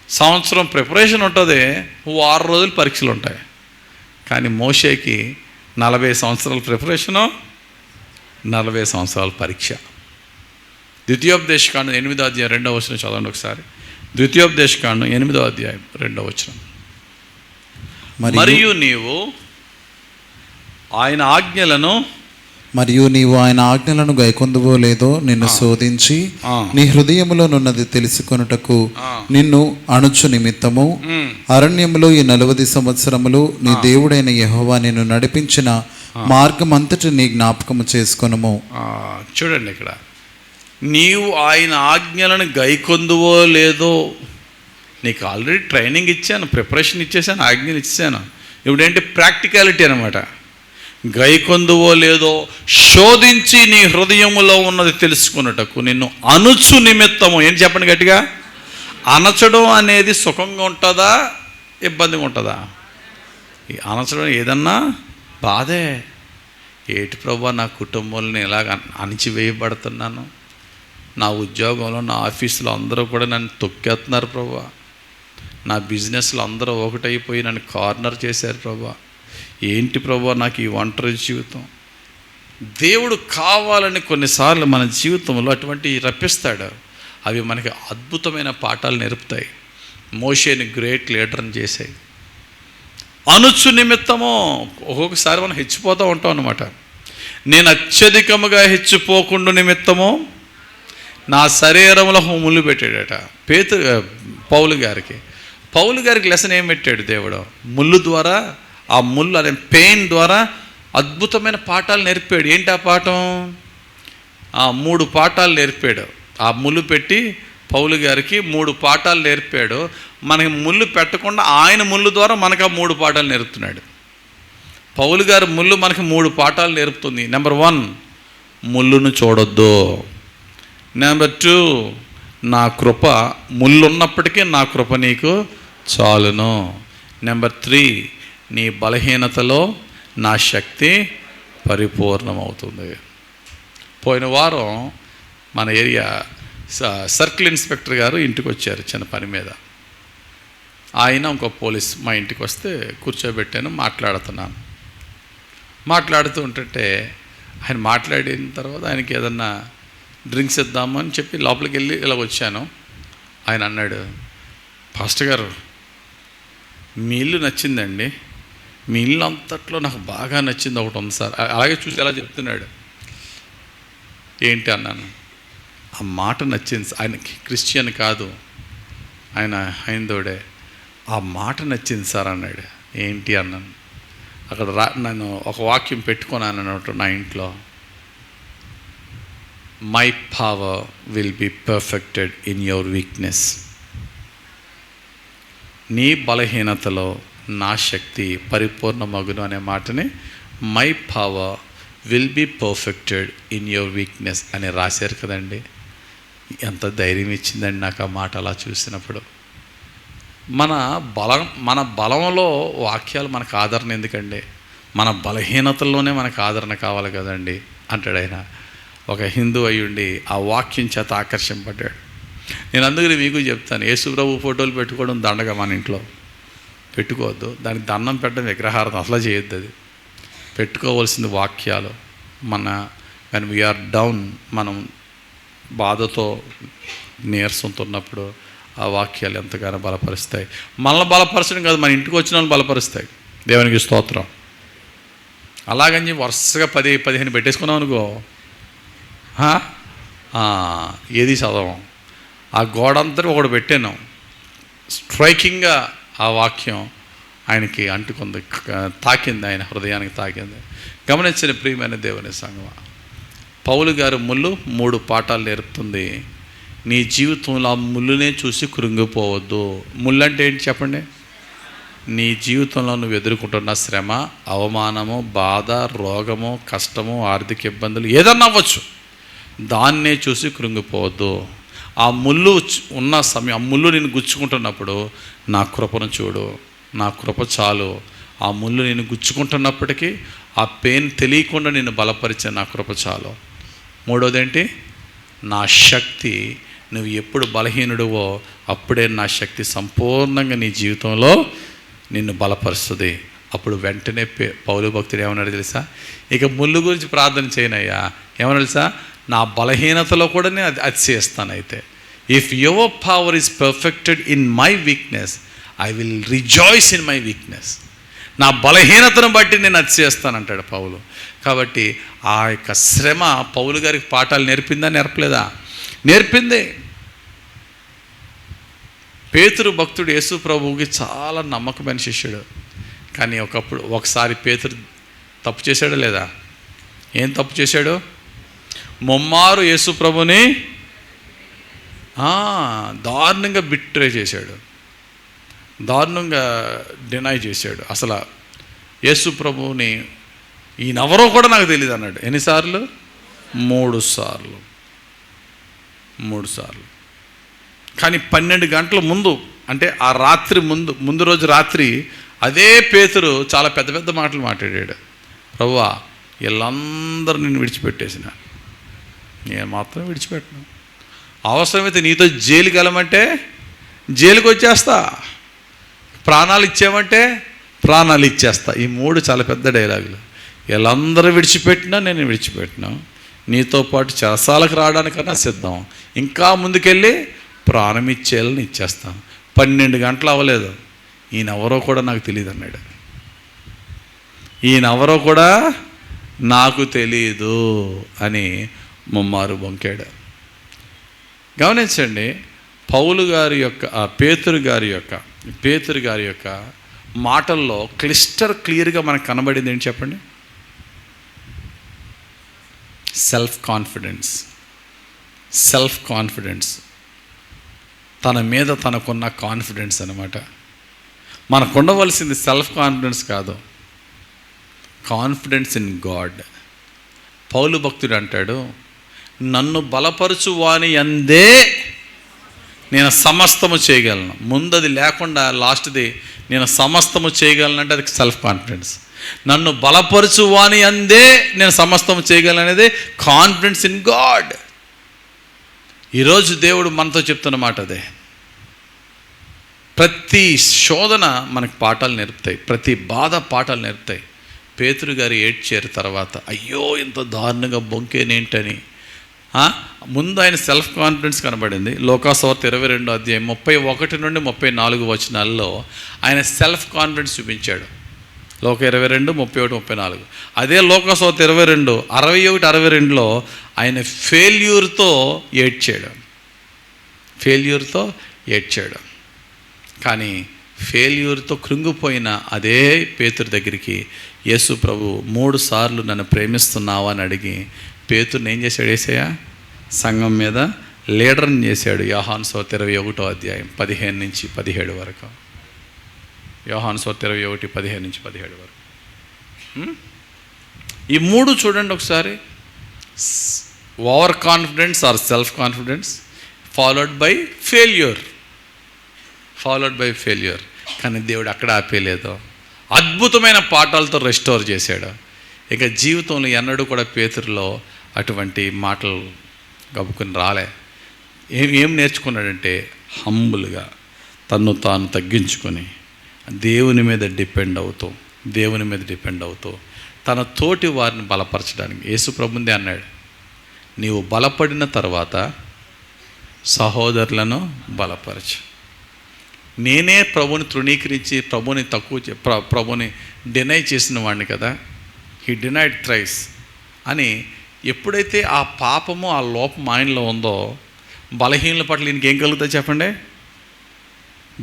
సంవత్సరం ప్రిపరేషన్ ఉంటుంది, 6 రోజులు పరీక్షలు ఉంటాయి. కానీ మోషేకి 40 సంవత్సరాల ప్రిపరేషను, 40 సంవత్సరాల పరీక్ష. ద్వితీయోపదేశకాండం 8వ అధ్యాయం 2వ వచనం చదవండి ఒకసారి. ద్వితీయోపదేశకాండం 8వ అధ్యాయం 2వ వచనం. మరియు నీవు ఆయన ఆజ్ఞలను గైకొందువో లేదో నిన్ను శోధించి నీ హృదయములోనున్నది తెలుసుకొనుటకు నిన్ను అణుచు నిమిత్తము అరణ్యములో ఈ 40 సంవత్సరములు నీ దేవుడైన యెహోవా నిన్ను నడిపించిన మార్గం అంతటి నీ జ్ఞాపకము చేసుకొనుము. చూడండి, ఇక్కడ నీవు ఆయన ఆజ్ఞలను గైకొందువో లేదో, నీకు ఆల్రెడీ ట్రైనింగ్ ఇచ్చాను, ప్రిపరేషన్ ఇచ్చేసాను, ఆజ్ఞలు ఇచ్చాను. ఇప్పుడేంటి? ప్రాక్టికాలిటీ అనమాట. గైకొందువో లేదో శోధించి నీ హృదయములో ఉన్నది తెలుసుకున్నటకు నిన్ను అణుచు నిమిత్తము. ఏంటి చెప్పండి గట్టిగా? అనచడం అనేది సుఖంగా ఉంటుందా, ఇబ్బందిగా ఉంటుందా? ఈ అనచడం ఏదన్నా బాధే. ఏటి ప్రభా నా కుటుంబంలో ఇలాగ అణిచివేయబడుతున్నాను, నా ఉద్యోగంలో, నా ఆఫీసులో అందరూ కూడా నన్ను తొక్కేస్తున్నారు ప్రభా, నా బిజినెస్లో అందరూ ఒకటైపోయి నన్ను కార్నర్ చేశారు ప్రభా, ఏంటి ప్రభా నాకు ఈ ఒంటరి జీవితం, దేవుడు కావాలని కొన్నిసార్లు మన జీవితంలో అటువంటి రప్పిస్తాడు. అవి మనకి అద్భుతమైన పాఠాలు నేర్పుతాయి. మోషేని గ్రేట్ లీడర్ని చేశాయి. అనుచు నిమిత్తము ఒక్కొక్కసారి మనం హెచ్చిపోతూ ఉంటాం అన్నమాట. నేను అత్యధికముగా హెచ్చిపోకుండా నిమిత్తము నా శరీరంలో ముళ్ళు పెట్టాడట పౌలు గారికి లెసన్ ఏం పెట్టాడు దేవుడు? ముళ్ళు ద్వారా, ఆ ముళ్ళు అనే పెయిన్ ద్వారా అద్భుతమైన పాఠాలు నేర్పాడు. ఏంటి ఆ పాఠం? 3 పాఠాలు నేర్పాడు. ఆ ముళ్ళు పెట్టి పౌలు గారికి 3 పాఠాలు నేర్పాడు. మనకి ముళ్ళు పెట్టకుండా ఆయన ముళ్ళు ద్వారా మనకు ఆ 3 పాఠాలు నేర్పుతున్నాడు. పౌలు గారి ముళ్ళు మనకి 3 పాఠాలు నేర్పుతుంది. నెంబర్ 1, ముళ్ళును చూడొద్దు. నెంబర్ 2, నా కృప ముళ్ళున్నప్పటికీ నా కృప నీకు చాలును. నెంబర్ 3, నీ బలహీనతలో నా శక్తి పరిపూర్ణమవుతుంది. పోయిన వారం మన ఏరియా సర్కిల్ ఇన్స్పెక్టర్ గారు ఇంటికి వచ్చారు చిన్న పని మీద. ఆయన ఇంకో పోలీస్ మా ఇంటికి వస్తే కూర్చోబెట్టాను, మాట్లాడుతూ ఉంటుంటే ఆయన మాట్లాడిన తర్వాత ఆయనకి ఏదన్నా డ్రింక్స్ ఇద్దామని చెప్పి లోపలికి వెళ్ళి ఇలా వచ్చాను. ఆయన అన్నాడు, పాస్టర్ గారు మీ ఇల్లు నచ్చిందండి, మీ ఇల్లు అంతట్లో నాకు బాగా నచ్చింది ఒకటి ఉంది సార్. అలాగే చూసి ఎలా చెప్తున్నాడు. ఏంటి అన్నాను. ఆ మాట నచ్చింది. ఆయనకి క్రిస్టియన్ కాదు, ఆయన హైందవుడే. ఆ మాట నచ్చింది సార్ అన్నాడు. ఏంటి అన్నాను. అక్కడ నేను ఒక వాక్యం పెట్టుకున్నాను అన్నట్టు నా ఇంట్లో. My power will be perfected in your weakness. నీ బలహీనతలో నా శక్తి పరిపూర్ణమగును అనే మాటని my power will be perfected in your weakness అని రాశారు కదండి. ఎంత ధైర్యం ఇచ్చిందండి నాకు ఆ మాట అలా చూసినప్పుడు. మన బలంలో వాక్యాలు మనకు ఆదరణ ఎందుకండి? మన బలహీనతల్లోనే మనకు ఆదరణ కావాలి కదండి అంటాడు ఆయన. ఒక హిందూ అయ్యుండి ఆ వాక్యం చేత ఆకర్షింపడ్డాడు. నేను అందుకని మీకు చెప్తాను, యేసుప్రభు ఫోటోలు పెట్టుకోవడం దండగా మన ఇంట్లో పెట్టుకోవద్దు. దానికి దండం పెట్టడం విగ్రహార్థం అసలు చేయొద్దు. అది పెట్టుకోవాల్సింది వాక్యాలు. when we are డౌన్, మనం బాధతో నీరసంతో ఉన్నప్పుడు ఆ వాక్యాలు ఎంతగానో బలపరుస్తాయి. మనల్ని బలపరచడం కాదు, మన ఇంటికి వచ్చిన వాళ్ళు బలపరుస్తాయి. దేవునికి స్తోత్రం. అలాగని వరుసగా 10-15 పెట్టేసుకున్నాం అనుకో, ఏది చదవం. ఆ గోడంతటి ఒకటి పెట్టాను, స్ట్రైకింగ్గా ఆ వాక్యం ఆయనకి అంటుకుంది, తాకింది, ఆయన హృదయానికి తాకింది. గమనించిన ప్రియమైన దేవుని సంగమా, పౌలు గారు ముళ్ళు 3 పాఠాలు నేర్పుతుంది. నీ జీవితంలో ఆ ముళ్ళునే చూసి కృంగిపోవద్దు. ముళ్ళు అంటే ఏంటి చెప్పండి? నీ జీవితంలో నువ్వు ఎదుర్కొంటున్న శ్రమ, అవమానము, బాధ, రోగము, కష్టము, ఆర్థిక ఇబ్బందులు ఏదన్నా అవ్వచ్చు, దాన్నే చూసి కృంగిపోవద్దు. ఆ ముళ్ళు ఉన్న సమయం, ఆ ముళ్ళు నేను గుచ్చుకుంటున్నప్పుడు నా కృపను చూడు, నా కృప చాలు. ఆ ముళ్ళు నేను గుచ్చుకుంటున్నప్పటికీ ఆ పెయిన్ తెలియకుండా నేను బలపరిచే నా కృప చాలు. మూడోది ఏంటి? నా శక్తి, నువ్వు ఎప్పుడు బలహీనుడువో అప్పుడే నా శక్తి సంపూర్ణంగా నీ జీవితంలో నిన్ను బలపరుస్తుంది. అప్పుడు వెంటనే పౌలు భక్తుడు ఏమన్నాడు తెలుసా? ఇక ముళ్ళు గురించి ప్రార్థన చేయనయ్యా, ఏమన్నా తెలుసా? నా బలహీనతలో కూడా నేను అతిశయిస్తాను. అయితే if your power is perfected in my weakness, I will rejoice in my weakness. నా బలహీనతను బట్టి నేను అతిశయిస్తానంటాడు పౌలు. కాబట్టి ఆ యొక్క శ్రమ పౌలు గారికి పాఠాలు నేర్పిందా, నేర్పలేదా? నేర్పింది. పేతురు భక్తుడు యేసు ప్రభువుకి చాలా నమ్మకమైన శిష్యుడు. కానీ ఒకసారి పేతురు తప్పు చేశాడా లేదా? ఏం తప్పు చేశాడు? ముమ్మారు యేసు ప్రభుని దారుణంగా బిట్రే చేశాడు, దారుణంగా డినై చేశాడు. అసలు యేసు ప్రభువుని ఈయనెవరో కూడా నాకు తెలియదు అన్నాడు. ఎన్నిసార్లు? 3 సార్లు. 3 సార్లు. కానీ 12 గంటల ముందు, అంటే ఆ రాత్రి ముందు రోజు రాత్రి అదే పేతురు చాలా పెద్ద పెద్ద మాటలు మాట్లాడాడు. ప్రభువా, వీళ్ళందరూ నిన్ను విడిచిపెట్టేసిన, నేను మాత్రం విడిచిపెట్టను. అవసరమైతే నీతో జైలుకి వెళ్ళమంటే జైలుకి వచ్చేస్తా, ప్రాణాలు ఇచ్చేయమంటే ప్రాణాలు ఇచ్చేస్తా. ఈ 3 చాలా పెద్ద డైలాగులు. వీళ్ళందరూ విడిచిపెట్టినా నేను విడిచిపెట్టినా, నీతో పాటు చెరసాలకు రావడానికన్నా సిద్ధం, ఇంకా ముందుకెళ్ళి ప్రాణం ఇచ్చేయాలని ఇచ్చేస్తాను. 12 గంటలు అవ్వలేదు, ఈయనెవరో కూడా నాకు తెలియదు అన్నాడు. ఈయనెవరో కూడా నాకు తెలీదు అని ముమ్మారు బొంకాడు. గమనించండి, పౌలు గారి యొక్క పేతురు గారి యొక్క మాటల్లో క్లియర్గా మనకు కనబడింది ఏంటి చెప్పండి? సెల్ఫ్ కాన్ఫిడెన్స్, తన మీద తనకున్న కాన్ఫిడెన్స్ అన్నమాట. మనకు ఉండవలసింది సెల్ఫ్ కాన్ఫిడెన్స్ కాదు, కాన్ఫిడెన్స్ ఇన్ గాడ్. పౌలు భక్తుడు అంటాడు, నన్ను బలపరచు వాని యందే నేను సమస్తము చేయగలను. ముందది లేకుండా లాస్ట్ది నేను సమస్తము చేయగలను అంటే అది సెల్ఫ్ కాన్ఫిడెన్స్. నన్ను బలపరచు వాని యందే నేను సమస్తము చేయగలను అనేది కాన్ఫిడెన్స్ ఇన్ గాడ్. ఈరోజు దేవుడు మనతో చెప్తున్న మాట అదే. ప్రతి శోధన మనకు పాఠాలు నేర్పుతాయి, ప్రతి బాధ పాఠాలు నేర్పుతాయి. పేతురు గారు ఏడ్చారు తర్వాత, అయ్యో ఇంత దారుణంగా బొంకేనేంటని. ముందు ఆయన సెల్ఫ్ కాన్ఫిడెన్స్ కనబడింది. లోకాసువార్త 22వ అధ్యాయం 31 నుండి 34 వచనాల్లో ఆయన సెల్ఫ్ కాన్ఫిడెన్స్ చూపించాడు. లోక 22, 31, 34. అదే లోకాసువార్త 22, 61, 62లో ఆయన ఫెయిల్యూర్తో ఏడ్చాడు. కానీ ఫెయిల్యూర్తో కృంగిపోయిన అదే పేతురు దగ్గరికి యేసు ప్రభు 3 సార్లు నన్ను ప్రేమిస్తున్నావా అని అడిగి పేతురుని ఏం చేశాడు? యేసయ్య సంఘం మీద లీడర్ని చేశాడు. యోహాను సువార్త 21వ అధ్యాయం 15 నుంచి 17 వరకు. యోహాను సువార్త 21, 15 నుంచి 17 వరకు. ఈ 3 చూడండి ఒకసారి. Overconfidence or self confidence followed by failure. కానీ దేవుడు అక్కడ ఆపేయలేదు, అద్భుతమైన పాఠాలతో రెస్టోర్ చేశాడు. ఇక జీవితంలో ఎన్నడూ కూడా పేతురులో అటువంటి మాటలు గబుకుని రాలే. ఏం నేర్చుకున్నాడంటే హంబుల్గా తన్ను తాను తగ్గించుకొని దేవుని మీద డిపెండ్ అవుతూ తన తోటి వారిని బలపరచడానికి యేసు ప్రభుందే అన్నాడు, నీవు బలపడిన తర్వాత సహోదరులను బలపరచు. నేనే ప్రభుని తృణీకరించి ప్రభుని డినై చేసిన వాడిని కదా. హీ డినైడ్ థ్రైస్ అని. ఎప్పుడైతే ఆ పాపము ఆ లోపం ఆయనలో ఉందో బలహీనుల పట్ల ఇంకేం కలుగుతుంది చెప్పండి?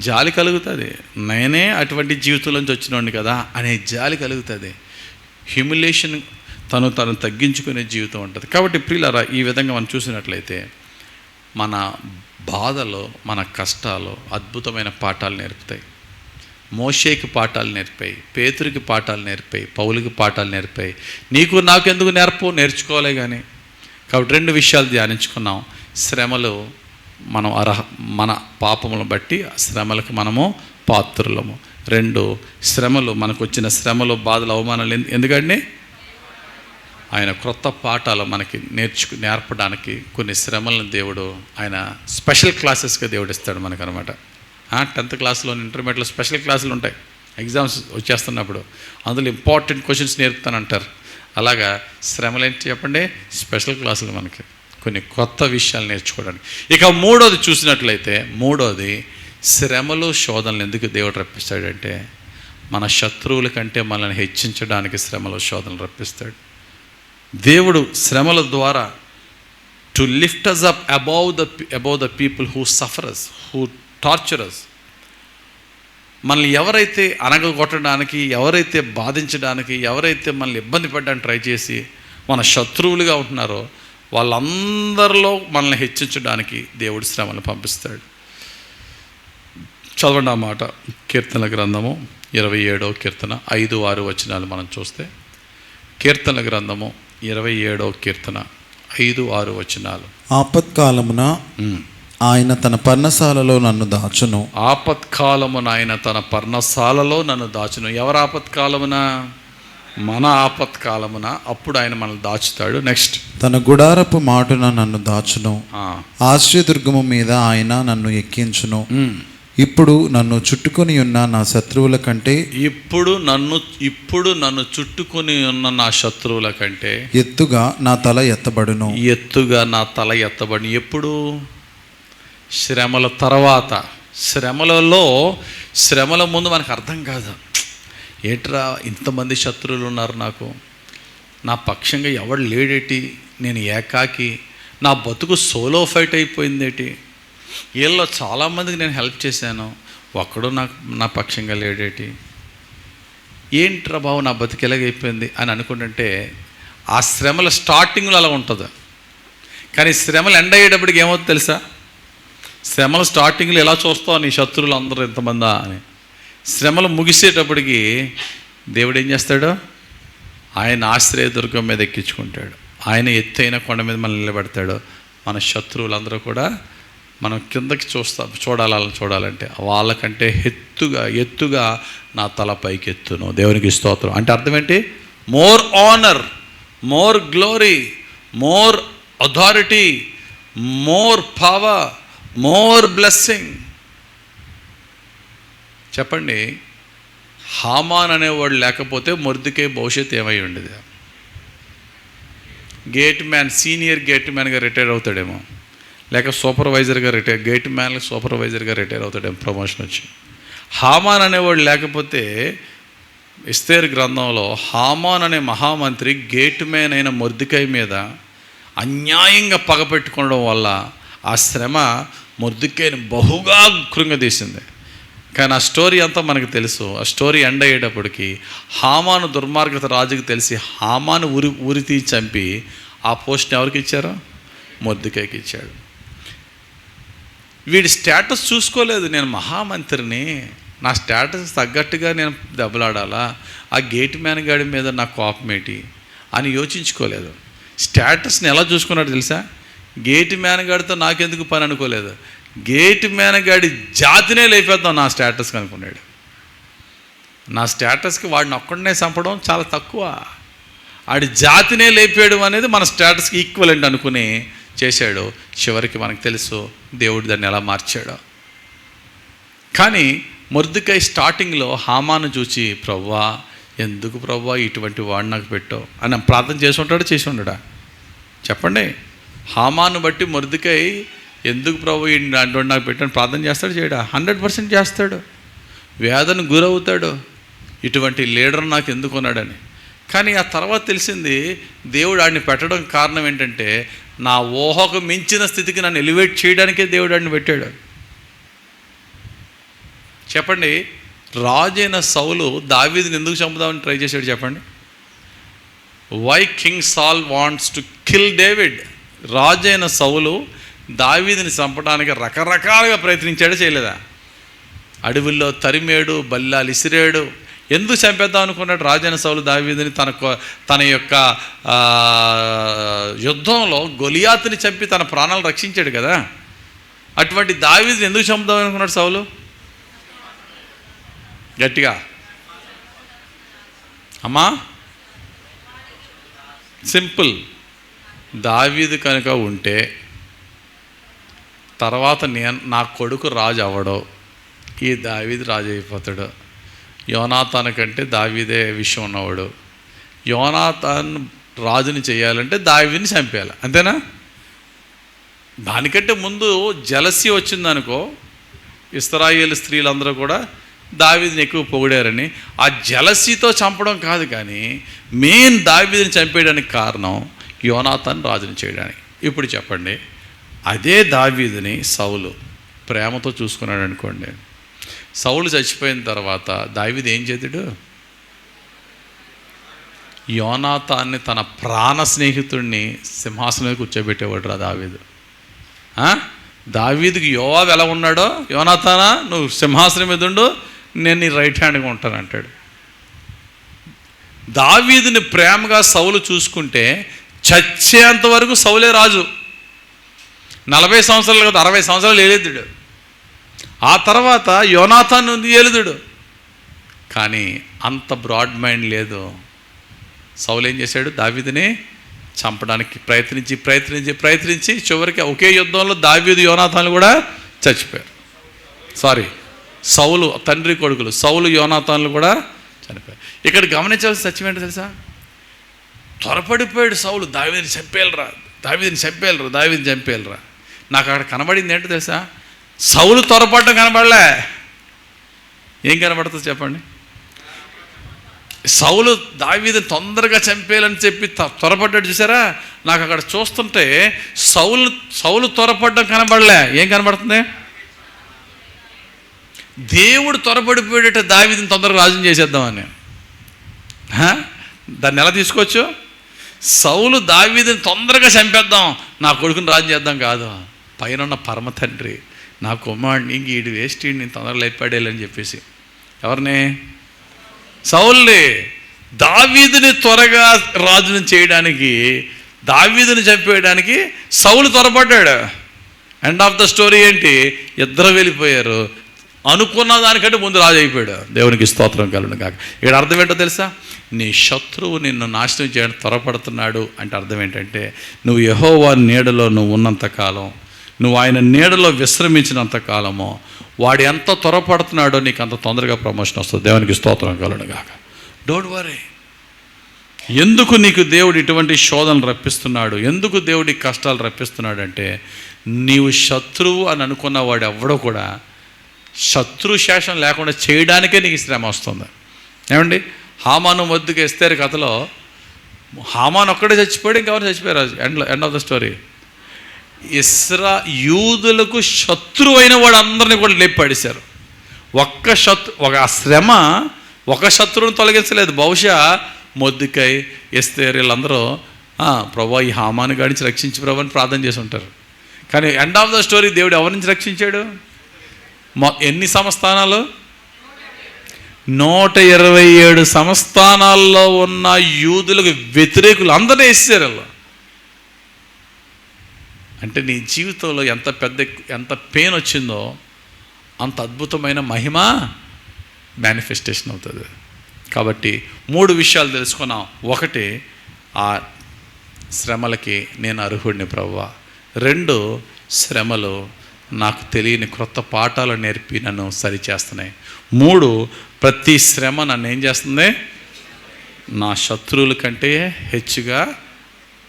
జాలి కలుగుతుంది. నేనే అటువంటి జీవితంలోంచి వచ్చినోడిని కదా అనే జాలి కలుగుతుంది. హ్యూమిలేషన్, తను తగ్గించుకునే జీవితం ఉంటుంది. కాబట్టి ప్రియులారా, ఈ విధంగా మనం చూసినట్లయితే మన బాధలో, మన కష్టాలు అద్భుతమైన పాఠాలు నేర్పుతాయి. మోషేకి పాఠాలు నేర్పాయి, పేతురికి పాఠాలు నేర్పాయి, పౌలుకి పాఠాలు నేర్పాయి. నీకు నాకెందుకు నేర్చుకోలే కానీ. కాబట్టి 2 విషయాలు ధ్యానించుకున్నాం. శ్రమలు మనం మన పాపములను బట్టి శ్రమలకు మనము పాత్రులము. 2, శ్రమలు మనకు వచ్చిన శ్రమలు, బాధలు, అవమానాలు ఎందుకండి? ఆయన క్రొత్త పాఠాలు మనకి నేర్పడానికి కొన్ని శ్రమలను దేవుడు ఆయన స్పెషల్ క్లాసెస్గా దేవుడు ఇస్తాడు మనకు అనమాట. 10th క్లాస్లో, ఇంటర్మీడియట్లో స్పెషల్ క్లాసులు ఉంటాయి. ఎగ్జామ్స్ వచ్చేస్తున్నప్పుడు అందులో ఇంపార్టెంట్ క్వశ్చన్స్ నేర్పుతానంటారు. అలాగా శ్రమలు ఏంటి చెప్పండి? స్పెషల్ క్లాసులు మనకి కొన్ని కొత్త విషయాలు నేర్చుకోవడానికి. ఇక 3వది చూసినట్లయితే, 3వది శ్రమలు, శోధనలు ఎందుకు దేవుడు రప్పిస్తాడంటే మన శత్రువుల కంటే మనల్ని హెచ్చించడానికి శ్రమలు, శోధనలు రప్పిస్తాడు దేవుడు. శ్రమల ద్వారా to lift us up above the people who suffer us, who torture us. మనల్ని ఎవరైతే అనగగొట్టడానికి, ఎవరైతే బాధించడానికి, ఎవరైతే మనల్ని ఇబ్బంది పెట్టడానికి ట్రై చేసి మన శత్రువులుగా ఉంటున్నారో వాళ్ళందరిలో మనల్ని హెచ్చించడానికి దేవుడు శ్రమను పంపిస్తాడు. చదవండి ఆ మాట. కీర్తనల గ్రంథము 27వ కీర్తన 5, 6 వచనాలు మనం చూస్తే, కీర్తనల గ్రంథము 27వ కీర్తన 5, 6 వచనాలు. ఆపత్కాలమున ఆయన తన పర్ణశాలలో నన్ను దాచును. ఆపత్కాలమున ఆయన తన పర్ణశాలలో నన్ను దాచును. ఎవరు ఆపత్కాలమున? మన ఆపత్కాలమున. అప్పుడు ఆయన మనల్ని దాచుతాడు. నెక్స్ట్, తన గుడారపు మాటున నన్ను దాచును. ఆశ్రయదుర్గము మీద ఆయన నన్ను ఎక్కించును. ఇప్పుడు నన్ను చుట్టుకొని ఉన్న నా శత్రువుల కంటే ఇప్పుడు నన్ను చుట్టుకొని ఉన్న నా శత్రువుల కంటే ఎత్తుగా నా తల ఎత్తబడును. ఎత్తుగా నా తల ఎత్తబడును. ఎప్పుడు? శ్రమల తర్వాత. శ్రమల ముందు మనకు అర్థం కాదు. ఏంట్రా ఇంతమంది శత్రువులు ఉన్నారు, నాకు నా పక్షంగా ఎవడు లేడేటి, నేను ఏకాకి, నా బతుకు సోలో ఫైట్ అయిపోయిందేటి, వీళ్ళలో చాలామందికి నేను హెల్ప్ చేశాను, ఒక్కడు నా పక్షంగా లేడేటి, ఏంట్రా బాబు నా బతుకు ఎలాగైపోయింది అని అనుకుంటుంటే ఆ శ్రమల స్టార్టింగ్లో అలా ఉంటుంది. కానీ శ్రమలు ఎండ్ అయ్యేటప్పటికి ఏమవుతుంది తెలుసా? శ్రమల స్టార్టింగ్లో ఎలా చూస్తావు నీ శత్రువులు అందరూ ఎంతమందా అని, శ్రమలు ముగిసేటప్పటికి దేవుడు ఏం చేస్తాడు? ఆయన ఆశ్రయదుర్గం మీద ఎక్కించుకుంటాడు. ఆయన ఎత్తైన కొండ మీద మనల్ని నిలబెడతాడు. మన శత్రువులందరూ కూడా మనం కిందకి చూడాలంటే వాళ్ళకంటే ఎత్తుగా నా తల పైకి ఎత్తును. దేవునికి స్తోత్రం. అంటే అర్థం ఏంటి? More honour, more glory, more authority, more power, more blessing. చెప్పండి, హామాన్ అనేవాడు లేకపోతే మొర్దెకై భవిష్యత్తు ఏమై ఉండేది? సీనియర్ గేట్ మ్యాన్గా రిటైర్ అవుతాడేమో, లేక సూపర్వైజర్గా గేట్ మ్యాన్కి సూపర్వైజర్గా రిటైర్ అవుతాడేమో, ప్రమోషన్ వచ్చి. హామాన్ అనేవాడు లేకపోతే ఎస్తేరు గ్రంథంలో హామాన్ అనే మహామంత్రి గేట్ మ్యాన్ అయిన మొర్దెకై మీద అన్యాయంగా పగపెట్టుకోవడం వల్ల ఆ శ్రమ మొర్దెకైని బహుగా కృంగదీసింది. కానీ ఆ స్టోరీ అంతా మనకు తెలుసు. ఆ స్టోరీ ఎండ్ అయ్యేటప్పటికి హామాను దుర్మార్గత రాజుకి తెలిసి హామాను ఉరి చంపి ఆ పోస్ట్ని ఎవరికి ఇచ్చారో? మొర్దెకైకి ఇచ్చాడు. వీడి స్టేటస్ చూసుకోలేదు. నేను మహామంత్రిని, నా స్టేటస్ తగ్గట్టుగా నేను దెబ్బలాడాలా, ఆ గేట్ మ్యాన్ గాడి మీద నా కోపమేటి అని యోచించుకోలేదు. స్టేటస్ని ఎలా చూసుకున్నాడు తెలుసా? గేట్ మ్యాన్ గాడితో నాకెందుకు పని అనుకోలేదు, గేట్ మ్యాన్ గాడి జాతినే లేపేద్దాం నా స్టేటస్కి అనుకున్నాడు. నా స్టేటస్కి వాడిని ఒక్కడనే చంపడం చాలా తక్కువ, ఆడి జాతినే లేపేయడం అనేది మన స్టేటస్కి ఈక్వలెంట్ అనుకుని చేశాడు. చివరికి మనకు తెలుసు దేవుడు దాన్ని ఎలా మార్చాడో. కానీ మొర్దెకై స్టార్టింగ్లో హామాను చూచి, ప్రవ్వా ఎందుకు ప్రవ్వా ఇటువంటి వాడు నాకు పెట్టావు అని ప్రార్థన చేసి ఉంటాడు, చేసి ఉండడా? చెప్పండి. హామాను బట్టి మొర్దెకై ఎందుకు ప్రభు అంటోడు నాకు పెట్టాను ప్రార్థన చేస్తాడు, చేయడా? 100% చేస్తాడు. వేదన గురవుతాడు, ఇటువంటి లీడర్ నాకు ఎందుకు ఉన్నాడని. కానీ ఆ తర్వాత తెలిసింది దేవుడు ఆడిని పెట్టడం కారణం ఏంటంటే నా ఊహకు మించిన స్థితికి నన్ను ఎలివేట్ చేయడానికే దేవుడు ఆడిని పెట్టాడు. చెప్పండి, రాజైన సౌలు దావీదుని ఎందుకు చంపుదామని ట్రై చేశాడు చెప్పండి? వై కింగ్ సాల్ వాంట్స్ టు కిల్ డేవిడ్? రాజైన సౌలు దావీదుని చంపడానికి రకరకాలుగా ప్రయత్నించాడు, చేయలేదా? అడవుల్లో తరిమేడు, బల్లాలు ఇసిరేడు. ఎందుకు చంపేద్దాం అనుకున్నాడు రాజైన సౌలు దావీదుని? తన యొక్క యుద్ధంలో గొలియాతుని చంపి తన ప్రాణాలు రక్షించాడు కదా. అటువంటి దావీదుని ఎందుకు చంపుదాం అనుకున్నాడు సౌలు? గట్టిగా అమ్మా, సింపుల్. దావీదు కనుక ఉంటే తర్వాత నా కొడుకు రాజు అవ్వడో, ఈ దావీదు రాజు అయిపోతాడు. యోనాతాను కంటే దావీదే విషయం ఉన్నవాడు. యోనాతాన్ రాజుని చేయాలంటే దావీదుని చంపేయాలి, అంతేనా? దానికంటే ముందు జలసీ వచ్చిందనుకో, ఇశ్రాయేలు స్త్రీలందరూ కూడా దావీదుని ఎక్కువ పొగిడారని ఆ జలసీతో చంపడం కాదు, కానీ మెయిన్ దావీదుని చంపేయడానికి కారణం యోనాతాన్ రాజుని చేయడానికి. ఇప్పుడు చెప్పండి, అదే దావీదుని సౌలు ప్రేమతో చూసుకున్నాడు అనుకోండి. సౌలు చచ్చిపోయిన తర్వాత దావీదు ఏం చేతుడు? యోనాతాన్ని తన ప్రాణ స్నేహితుడిని సింహాసనం మీద కూర్చోబెట్టేవాడు రా దావీదు. దావీదుకి యోవాబు ఎలా ఉన్నాడో, యోనాతానా నువ్వు సింహాసనం మీద ఉండు, నేను నీ రైట్ హ్యాండ్గా ఉంటాను అంటాడు. దావీదుని ప్రేమగా సౌలు చూసుకుంటే చచ్చేంత వరకు సౌలే రాజు. 40 సంవత్సరాలు కదా, 60 సంవత్సరాలు ఏలేదుడు. ఆ తర్వాత యోనాతాను ఏలుదుడు. కానీ అంత బ్రాడ్ మైండ్ లేదు. సౌలు ఏం చేశాడు? దావీదుని చంపడానికి ప్రయత్నించి చివరికి ఒకే యుద్ధంలో దావీదు యోనాతాను కూడా చచ్చిపోయారు. సౌలు తండ్రి కొడుకులు సౌలు యోనాతాన్లు కూడా చనిపోయారు. ఇక్కడ గమనించాల్సిన సత్యం ఏంటో తెలుసా? త్వరపడిపోయాడు సౌలు, దావీదుని చంపేయాలరా. నాకు అక్కడ కనబడింది ఏంటో తెలుసా? సౌలు త్వరపడడం కనబడలే. ఏం కనబడుతుంది చెప్పండి? సౌలు దావీదుని తొందరగా చంపేయాలని చెప్పి త్వరపడ్డాడు చూసారా? నాకు అక్కడ చూస్తుంటే సౌలు త్వరపడడం కనబడలే. ఏం కనబడుతుంది? దేవుడు త్వరపడిపోయేట దావీదుని తొందరగా రాజుని చేసేద్దామని. దాన్ని ఎలా తీసుకోవచ్చు? సౌలు దావీదుని తొందరగా చంపేద్దాం, నా కొడుకుని రాజు చేద్దాం కాదు. పైన ఉన్న పరమ తండ్రి నా కుమారుడిని ఇంక ఈడు వేస్ట్ నేను తొందరగా లేపాడేయాలని చెప్పేసి ఎవరిని? సౌల్ని. దావీదుని త్వరగా రాజుని చేయడానికి, దావీదుని చంపేయడానికి సౌలు త్వరపడ్డాడు. ఎండ్ ఆఫ్ ద స్టోరీ ఏంటి? ఇద్దరు వెళ్ళిపోయారు. అనుకున్న దానికంటే ముందు రాజు అయిపోయాడు. దేవునికి స్తోత్రం కలుగును గాక. ఇక్కడ అర్థం ఏంటో తెలుసా? నీ శత్రువు నిన్ను నాశనం చేయడానికి త్వరపడుతున్నాడు అంటే అర్థం ఏంటంటే, నువ్వు యెహోవా నీడలో నువ్వు ఉన్నంతకాలం, నువ్వు ఆయన నీడలో విశ్రమించినంత కాలము వాడు ఎంత త్వరపడుతున్నాడో నీకు అంత తొందరగా ప్రమోషన్ వస్తుంది. దేవునికి స్తోత్రం కలుగును గాక. Don't worry. ఎందుకు నీకు దేవుడు ఇటువంటి శోధనలు రప్పిస్తున్నాడు, ఎందుకు దేవుడి కష్టాలు రప్పిస్తున్నాడు అంటే, నీవు శత్రువు అని అనుకున్న వాడు ఎవడో కూడా శత్రుశేషం లేకుండా చేయడానికే నీకు శ్రమ వస్తుంది. ఏమండి? హామాను వద్దకు ఎస్తేరు కథలో హామాను ఒక్కడే చచ్చిపోయాడు, ఇంకెవరు చచ్చిపోయారు? End of the story. యూదులకు శత్రువు అయిన వాడు అందరినీ కూడా లేపాడేశారు. ఒక శ్రమ ఒక శత్రువుని తొలగించలేదు. బహుశా మొద్దుకై ఎస్తేరు వీళ్ళందరూ ప్రభా ఈ హామాను గాడిచి రక్షించి ప్రభు అని ప్రార్థన చేసి ఉంటారు. కానీ ఎండ్ ఆఫ్ ద స్టోరీ దేవుడు ఎవరి నుంచి రక్షించాడు? ఎన్ని సంస్థానాలు? 127 సంస్థానాల్లో ఉన్న యూదులకు వ్యతిరేకులు అందరినీ వేసేసారు వాళ్ళు. అంటే నీ జీవితంలో ఎంత పెయిన్ వచ్చిందో అంత అద్భుతమైన మహిమ మేనిఫెస్టేషన్ అవుతుంది. కాబట్టి 3 విషయాలు తెలుసుకున్నాం. ఒకటి, ఆ శ్రమలకి నేను అర్హుడిని ప్రభువా. 2, శ్రమలు నాకు తెలియని క్రొత్త పాఠాలు నేర్పి నన్ను సరిచేస్తున్నాయి. 3, ప్రతి శ్రమ నన్ను ఏం చేస్తుంది? నా శత్రువుల కంటే హెచ్చుగా,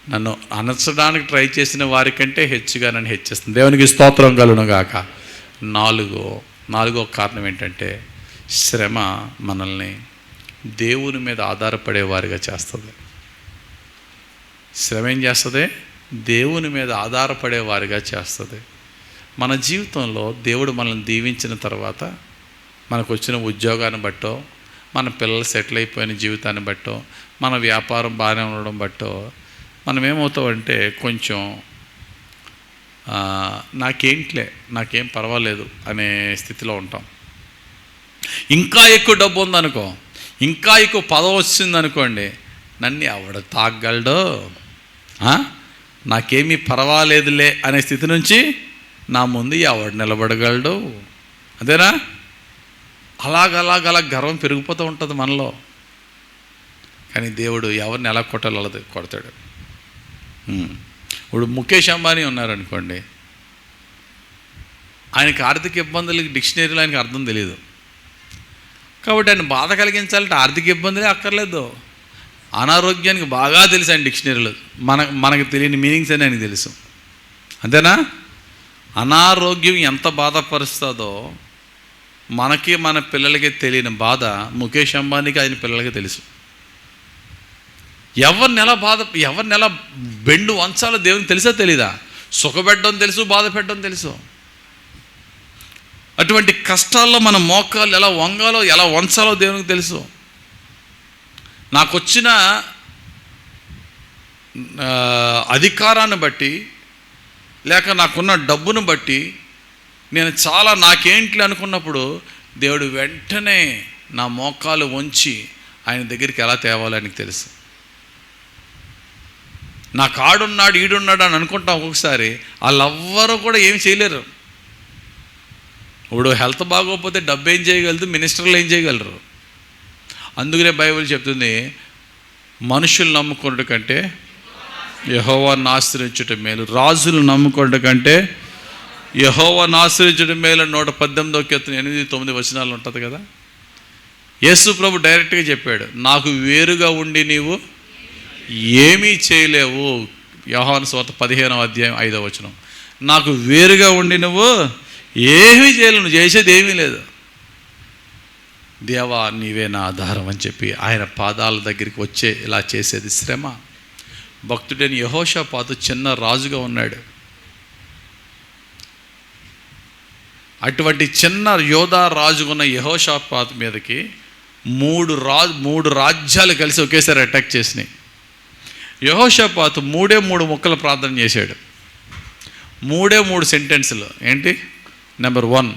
నన్ను అనర్చడానికి ట్రై చేసిన వారికంటే హెచ్చుగా నన్ను హెచ్చిస్తుంది. దేవునికి స్తోత్రం కలుగును గాక. 4వ కారణం ఏంటంటే, శ్రమ మనల్ని దేవుని మీద ఆధారపడే వారిగా చేస్తుంది. శ్రమ ఏం చేస్తుంది? దేవుని మీద ఆధారపడే వారిగా చేస్తుంది. మన జీవితంలో దేవుడు మనల్ని దీవించిన తర్వాత, మనకు వచ్చిన ఉద్యోగాన్ని బట్టో, మన పిల్లలు సెటిల్ అయిపోయిన జీవితాన్ని బట్టో, మన వ్యాపారం బాగానే ఉండడం బట్టో మనం ఏమవుతామంటే కొంచెం నాకేం పర్వాలేదు అనే స్థితిలో ఉంటాం. ఇంకా ఎక్కువ డబ్బు ఉందనుకో, ఇంకా ఎక్కువ పదవి వచ్చిందనుకోండి, నన్ను ఎవడ తాగలడో, నాకేమీ పర్వాలేదులే అనే స్థితి నుంచి నా ముందు ఎవడు నిలబడగలడు, అదేనా? అలాగ గర్వం పెరిగిపోతూ ఉంటుంది మనలో. కానీ దేవుడు ఎవరిని ఎలా కొట్టాలో కొడతాడు. ఇప్పుడు ముఖేష్ అంబానీ ఉన్నారనుకోండి, ఆయనకి ఆర్థిక ఇబ్బందులకి డిక్షనరీలో ఆయనకి అర్థం తెలియదు. కాబట్టి ఆయన బాధ కలిగించాలంటే ఆర్థిక ఇబ్బందులే అక్కర్లేదు, అనారోగ్యానికి బాగా తెలుసు ఆయన డిక్షనరీలో. మనకు తెలియని మీనింగ్స్ అని ఆయనకు తెలుసు, అంతేనా? అనారోగ్యం ఎంత బాధపరుస్తుందో మనకి మన పిల్లలకి తెలియని బాధ ముఖేష్ అంబానీకి ఆయన పిల్లలకి తెలుసు. ఎవరిని ఎలా బెండు వంచాలో దేవునికి తెలుసా తెలీదా? సుఖపెట్టడం తెలుసు, బాధ పెట్టడం తెలుసు. అటువంటి కష్టాల్లో మన మోకాలు ఎలా వంగాలో, ఎలా వంచాలో దేవునికి తెలుసు. నాకు వచ్చిన అధికారాన్ని బట్టి, లేక నాకున్న డబ్బును బట్టి నేను చాలా నాకేంటి అనుకున్నప్పుడు దేవుడు వెంటనే నా మోకాలు వంచి ఆయన దగ్గరికి ఎలా తేవాలో ఆయనకు తెలుసు. నాకు ఆడున్నాడు ఈడున్నాడు అని అనుకుంటాం ఒక్కొక్కసారి, వాళ్ళెవ్వరూ కూడా ఏం చేయలేరు. ఇప్పుడు హెల్త్ బాగోకపోతే డబ్బు ఏం చేయగలదు, మినిస్టర్లు ఏం చేయగలరు. అందుకనే బైబిల్ చెప్తుంది, మనుషులు నమ్ముకున్నట్టు కంటే యెహోవాను ఆశ్రయించుట మేలు, రాజులు నమ్ముకున్నట్టు కంటే యెహోవాను ఆశ్రయించడం మేలు 118వ కీర్తన 8-9 వచనాలు ఉంటుంది కదా. యేసు ప్రభు డైరెక్ట్గా చెప్పాడు, నాకు వేరుగా ఉండి నీవు ఏమీ చేయలేవు. యోహాను సువార్త 15వ అధ్యాయం 5వ వచనం. నాకు వేరుగా ఉండి నువ్వు ఏమీ చేయలేవు, నువ్వు చేసేది ఏమీ లేదు. దేవా నీవే నా ఆధారం అని చెప్పి ఆయన పాదాల దగ్గరికి వచ్చే ఇలా చేసేది శ్రమ. భక్తుడైన యెహోషాపాతు చిన్న రాజుగా ఉన్నాడు. అటువంటి చిన్న యోధా రాజుగా ఉన్న యెహోషాపాతు మీదకి మూడు రాజ్యాలు కలిసి ఒకేసారి అటాక్ చేసినాయి. యెహోషాపాతు 3 ముక్కలు ప్రార్థన చేశాడు. 3 సెంటెన్సులు ఏంటి? నెంబర్ 1,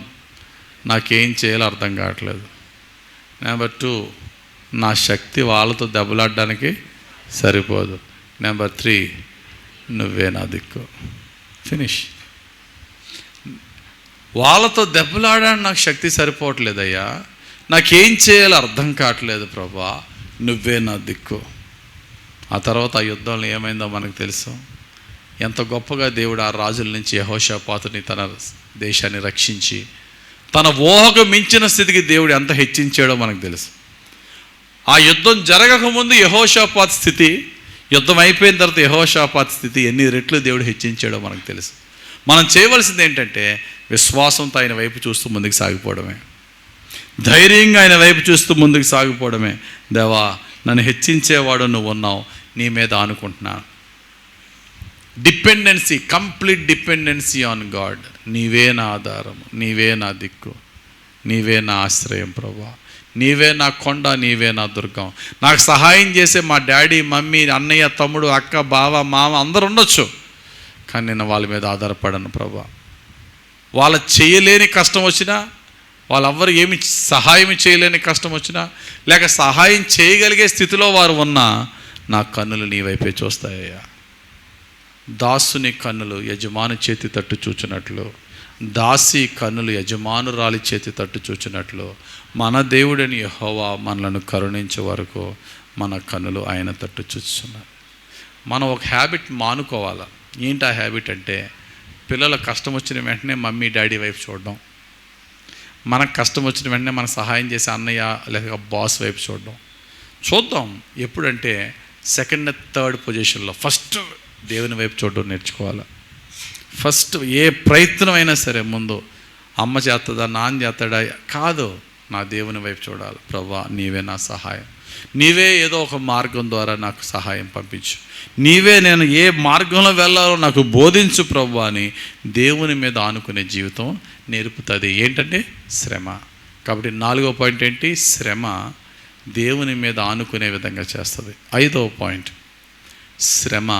నాకేం చేయాలో అర్థం కావట్లేదు. నెంబర్ 2, నా శక్తి వాళ్ళతో దెబ్బలాడడానికి సరిపోదు. నెంబర్ 3, నువ్వే నా దిక్కు. ఫినిష్. వాళ్ళతో దెబ్బలాడడానికి నాకు శక్తి సరిపోవట్లేదయ్యా, నాకేం చేయాలో అర్థం కావట్లేదు ప్రభా, నువ్వే నా దిక్కు. ఆ తర్వాత ఆ యుద్ధంలో ఏమైందో మనకు తెలుసు. ఎంత గొప్పగా దేవుడు ఆ రాజుల నుంచి యెహోషాపాతుని తన దేశాన్ని రక్షించి తన ఊహకు మించిన స్థితికి దేవుడు ఎంత హెచ్చించాడో మనకు తెలుసు. ఆ యుద్ధం జరగకముందు యెహోషాపాతు స్థితి, యుద్ధం అయిపోయిన తర్వాత యెహోషాపాతు స్థితి ఎన్ని రెట్లు దేవుడు హెచ్చించాడో మనకు తెలుసు. మనం చేయవలసింది ఏంటంటే విశ్వాసంతో ఆయన వైపు చూస్తూ ముందుకు సాగిపోవడమే, ధైర్యంగా ఆయన వైపు చూస్తూ ముందుకు సాగిపోవడమే. దేవా నన్ను హెచ్చించేవాడు నువ్వు ఉన్నావు, నీ మీద ఆనుకుంటున్నాను. Dependency, complete dependency on God. నీవే నా ఆధారము, నీవే నా దిక్కు, నీవే నా ఆశ్రయం ప్రభా, నీవే నా కొండ, నీవే నా దుర్గం. నాకు సహాయం చేసే మా డాడీ, మమ్మీ, అన్నయ్య, తమ్ముడు, అక్క, బావ, మామ అందరు ఉండొచ్చు, కానీ నేను వాళ్ళ మీద ఆధారపడను ప్రభా. వాళ్ళ చేయలేని కష్టం వచ్చినా, వాళ్ళెవ్వరు ఏమి సహాయం చేయలేని కష్టం వచ్చినా, లేక సహాయం చేయగలిగే స్థితిలో వారు ఉన్నా, నా కన్నులు నీ వైపే చూస్తాయ్యా. దాసుని కన్నులు యజమాని చేతి తట్టు చూచినట్లు, దాసి కన్నులు యజమానురాలి చేతి తట్టు చూచినట్లు, మన దేవుడని యెహోవా మనలను కరుణించే వరకు మన కన్నులు ఆయన తట్టు చూస్తున్నారు. మనం ఒక హ్యాబిట్ మానుకోవాలి. ఏంటి ఆ హ్యాబిట్ అంటే, పిల్లల కష్టం వచ్చిన వెంటనే మమ్మీ డాడీ వైపు చూడడం, మనకు కష్టం వచ్చిన వెంటనే మనకు సహాయం చేసే అన్నయ్య లేక బాస్ వైపు చూడడం. చూద్దాం ఎప్పుడంటే సెకండ్, థర్డ్ పొజిషన్లో. ఫస్ట్ దేవుని వైపు చూడడం నేర్చుకోవాలి. ఫస్ట్ ఏ ప్రయత్నం అయినా సరే ముందు అమ్మ చేస్తుందా, నాన్న చేస్తాడా కాదు, నా దేవుని వైపు చూడాలి. ప్రభా నీవే నా సహాయం, నీవే ఏదో ఒక మార్గం ద్వారా నాకు సహాయం పంపించు, నీవే నేను ఏ మార్గంలో వెళ్ళాలో నాకు బోధించు ప్రభు అని దేవుని మీద ఆనుకునే జీవితం నేర్పుతుంది. ఏంటంటే శ్రమ. కాబట్టి 4వ పాయింట్ ఏంటి? శ్రమ దేవుని మీద ఆనుకునే విధంగా చేస్తుంది. 5వ పాయింట్, శ్రమ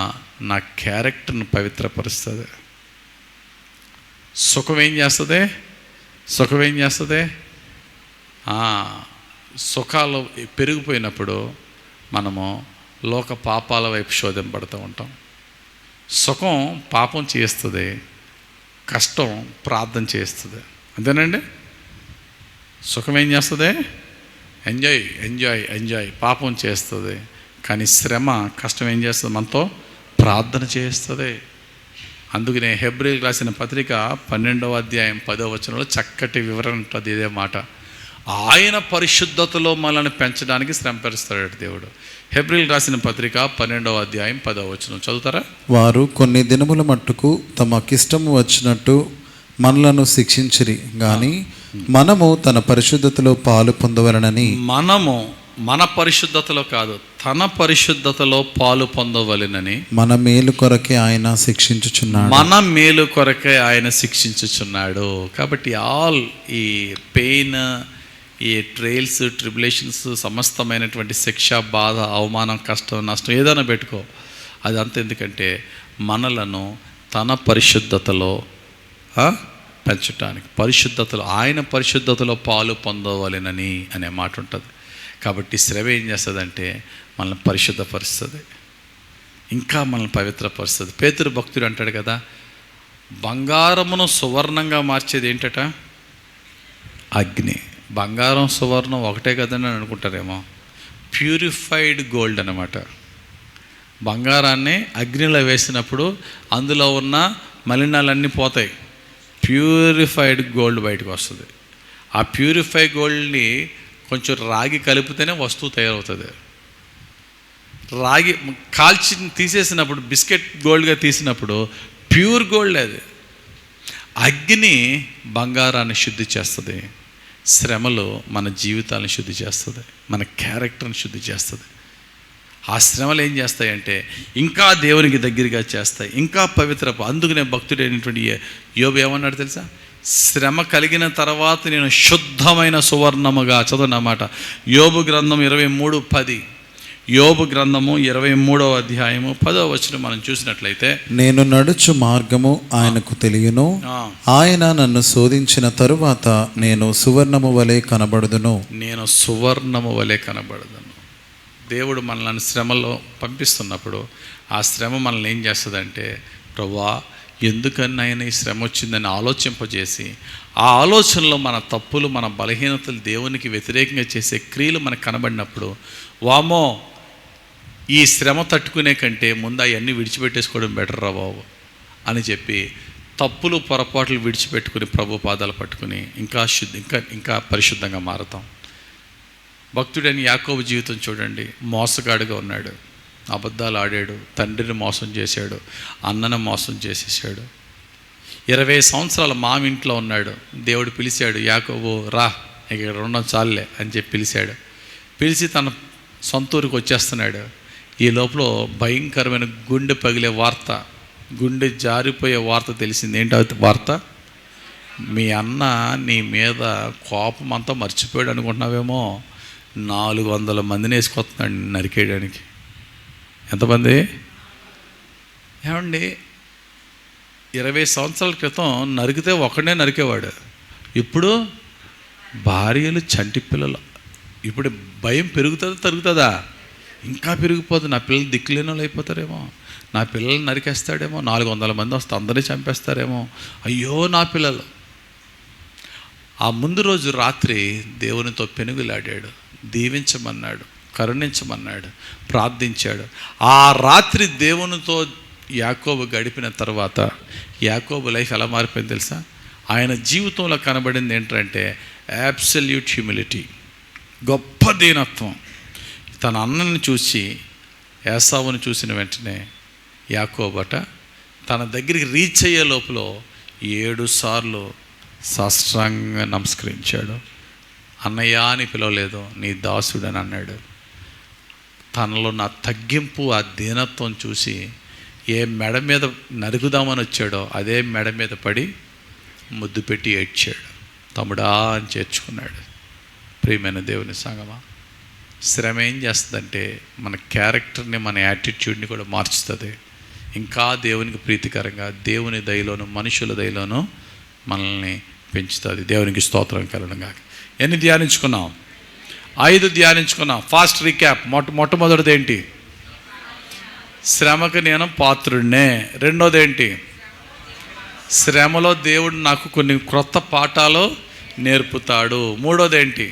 నా క్యారెక్టర్ను పవిత్రపరుస్తుంది. సుఖం ఏం చేస్తుంది? సుఖాలు పెరిగిపోయినప్పుడు మనము లోక పాపాల వైపు శోధింపడుతూ ఉంటాం. సుఖం పాపం చేస్తుంది, కష్టం ప్రార్థన చేస్తుంది. అంతేనండి. సుఖం ఏం చేస్తుంది? ఎంజాయ్ పాపం చేస్తుంది. కానీ శ్రమ, కష్టం ఏం చేస్తుంది? మనతో ప్రార్థన చేస్తుంది. అందుకనే హెబ్రీయులకు రాసిన పత్రిక 12వ అధ్యాయం 10వ వచనంలో చక్కటి వివరణ ఉంటుంది. ఇదే మాట, ఆయన పరిశుద్ధతలో మనల్ని పెంచడానికి శ్రమపరుస్తాడు దేవుడు. హెబ్రీయులకు రాసిన పత్రిక 12వ అధ్యాయం 10వ వచనం చదువుతారా? వారు కొన్ని దినముల మట్టుకు తమకిష్టము వచ్చినట్టు మనలను శిక్షించిరి గాని మనము తన పరిశుద్ధతలో పాలు పొందవలనని. మనము మన పరిశుద్ధతలో కాదు, తన పరిశుద్ధతలో పాలు పొందవలెనని మన మేలు కొరకే ఆయన శిక్షించుచున్నాడు. కాబట్టి ఆల్ ఈ పెయిన్, ఈ ట్రయల్స్, ట్రిబులేషన్స్, సమస్తమైనటువంటి శిక్ష, బాధ, అవమానం, కష్టం, నష్టం ఏదైనా పెట్టుకో, అదంతా ఎందుకంటే మనలను తన పరిశుద్ధతలో పెంచటానికి, పరిశుద్ధతలో, ఆయన పరిశుద్ధతలో పాలు పొందవలెనని అనే మాట ఉంటుంది. కాబట్టి శ్రమ ఏం చేస్తుందంటే మనల్ని పరిశుద్ధపరుస్తుంది, ఇంకా మనల్ని పవిత్రపరుస్తుంది. పేతురు భక్తుడు అంటాడు కదా, బంగారమును సువర్ణంగా మార్చేది ఏంటట? అగ్ని. బంగారం సువర్ణం ఒకటే కదని అనుకుంటారేమో. ప్యూరిఫైడ్ గోల్డ్ అన్నమాట. బంగారాన్ని అగ్నిలో వేసినప్పుడు అందులో ఉన్న మలినాలన్నీ పోతాయి. ప్యూరిఫైడ్ గోల్డ్ బయటకు వస్తుంది. ఆ ప్యూరిఫైడ్ గోల్డ్ని కొంచెం రాగి కలిపితేనే వస్తువు తయారవుతుంది. రాగి కాల్చి తీసేసినప్పుడు, బిస్కెట్ గోల్డ్గా తీసినప్పుడు ప్యూర్ గోల్డ్ అది. అగ్ని బంగారాన్ని శుద్ధి చేస్తుంది. శ్రమలు మన జీవితాలను శుద్ధి చేస్తుంది, మన క్యారెక్టర్ని శుద్ధి చేస్తుంది. ఆ శ్రమలు ఏం చేస్తాయంటే ఇంకా దేవునికి దగ్గరగా చేస్తాయి, ఇంకా పవిత్ర. అందుకనే భక్తుడైనటువంటి యోబు ఏమన్నాడు తెలుసా? శ్రమ కలిగిన తర్వాత నేను శుద్ధమైన సువర్ణముగా. చదవనమాట యోబు గ్రంథం 23:10. యోబు గ్రంథము 23వ అధ్యాయము 10వ వచనం మనం చూసినట్లయితే, నేను నడుచు మార్గము ఆయనకు తెలియను, ఆయన నన్ను శోధించిన తరువాత నేను సువర్ణము వలె కనబడుదును. నేను సువర్ణము వలె కనబడుదును. దేవుడు మనల్ని శ్రమలో పంపిస్తున్నప్పుడు ఆ శ్రమ మనల్ని ఏం చేస్తుందంటే, ప్రభువా ఎందుకని ఆయన ఈ శ్రమ వచ్చిందని ఆలోచింపజేసి, ఆ ఆలోచనలో మన తప్పులు, మన బలహీనతలు, దేవునికి వ్యతిరేకంగా చేసే క్రియలు మనకు కనబడినప్పుడు, వామో ఈ శ్రమ తట్టుకునే కంటే ముందు అవన్నీ విడిచిపెట్టేసుకోవడం బెటర్ రా బాబు అని చెప్పి తప్పులు పొరపాట్లు విడిచిపెట్టుకుని ప్రభు పాదాలు పట్టుకుని ఇంకా పరిశుద్ధంగా మారతాం. భక్తుడని యాకోబు జీవితం చూడండి. మోసగాడుగా ఉన్నాడు, అబద్ధాలు ఆడాడు, తండ్రిని మోసం చేశాడు, అన్నను మోసం చేసేసాడు. 20 సంవత్సరాల మామింట్లో ఉన్నాడు. దేవుడు పిలిచాడు, యాకోబు రా ఇక్కడ ఉండడం చాలులే అని చెప్పి పిలిచాడు. పిలిచి తన సొంత ఊరికి వచ్చేస్తున్నాడు. ఈ లోపల భయంకరమైన గుండె పగిలే వార్త, గుండె జారిపోయే వార్త తెలిసింది. ఏంటి వార్త? మీ అన్న నీ మీద కోపం అంతా మర్చిపోయాడు అనుకుంటున్నావేమో, 400 మందిని వేసుకొస్తున్నాడు నరికేయడానికి. ఎంతమంది? ఏమండి, 20 సంవత్సరాల క్రితం నరికితే ఒకడే నరికేవాడు, ఇప్పుడు భార్యలు, చంటి పిల్లలు. ఇప్పుడు భయం పెరుగుతుందా తరుగుతుందా? ఇంకా పెరిగిపోతుంది. నా పిల్లలు దిక్కులేని వాళ్ళు అయిపోతారేమో, నా పిల్లల్ని నరికేస్తాడేమో, 400 మంది వస్తే అందరినీ చంపేస్తారేమో, అయ్యో నా పిల్లలు. ఆ ముందు రోజు రాత్రి దేవునితో పెనుగులాడాడు, దీవించమన్నాడు, కరుణించమన్నాడు, ప్రార్థించాడు. ఆ రాత్రి దేవునితో యాకోబు గడిపిన తర్వాత యాకోబు లైఫ్ ఎలా మారిపోయింది తెలుసా? ఆయన జీవితంలో కనబడింది ఏంటంటే అబ్సల్యూట్ హ్యూమిలిటీ, గొప్ప దీనత్వం. తన అన్నని చూసి, ఏసావుని చూసిన వెంటనే యాకోబట తన దగ్గరికి రీచ్ అయ్యే లోపల 7 సార్లు సాష్టాంగంగా నమస్కరించాడు. అన్నయ్య అని పిలవలేదు, నీ దాసుడని అన్నాడు. తనలో నా తగ్గింపు, ఆ దీనత్వం చూసి ఏ మెడ మీద నరుగుదామని వచ్చాడో అదే మెడ మీద పడి ముద్దు పెట్టి ఏడ్చాడు. తమ్ముడా అని చేర్చుకున్నాడు. ప్రియమైన దేవుని సంగమా, శ్రమ ఏం చేస్తుందంటే మన క్యారెక్టర్ని, మన యాటిట్యూడ్ని కూడా మార్చుతుంది. ఇంకా దేవునికి ప్రీతికరంగా, దేవుని దయలోను, మనుషుల దయలోను మనల్ని పెంచుతుంది. దేవునికి స్తోత్రం కలగడం. ఎన్ని ధ్యానించుకున్నాం? 5 ధ్యానించుకున్నాం. Fast recap. మొట్టమొదటిది ఏంటి? శ్రమకు నేను పాత్రుడినే. రెండోది ఏంటి? శ్రమలో దేవుడు నాకు కొన్ని క్రొత్త పాఠాలు నేర్పుతాడు. మూడోది ఏంటి?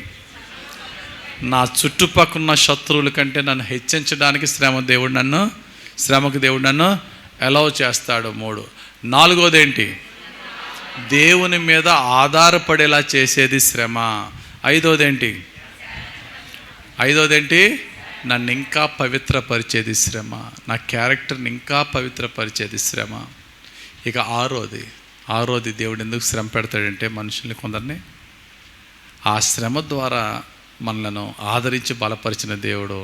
నా చుట్టుపక్కల శత్రువుల కంటే నన్ను హెచ్చించడానికి శ్రమకు దేవుడు నన్ను అలౌ చేస్తాడు. 3. నాలుగోది ఏంటి? దేవుని మీద ఆధారపడేలా చేసేది శ్రమ. ఐదోది ఏంటి? నన్ను ఇంకా పవిత్రపరిచేది శ్రమ. నా క్యారెక్టర్ని ఇంకా పవిత్రపరిచేది శ్రమ. ఇక ఆరోది దేవుడు ఎందుకు శ్రమ పెడతాడంటే మనుషుల్ని, కొందరిని ఆ శ్రమ ద్వారా మనలను ఆదరించి బలపరిచిన దేవుడు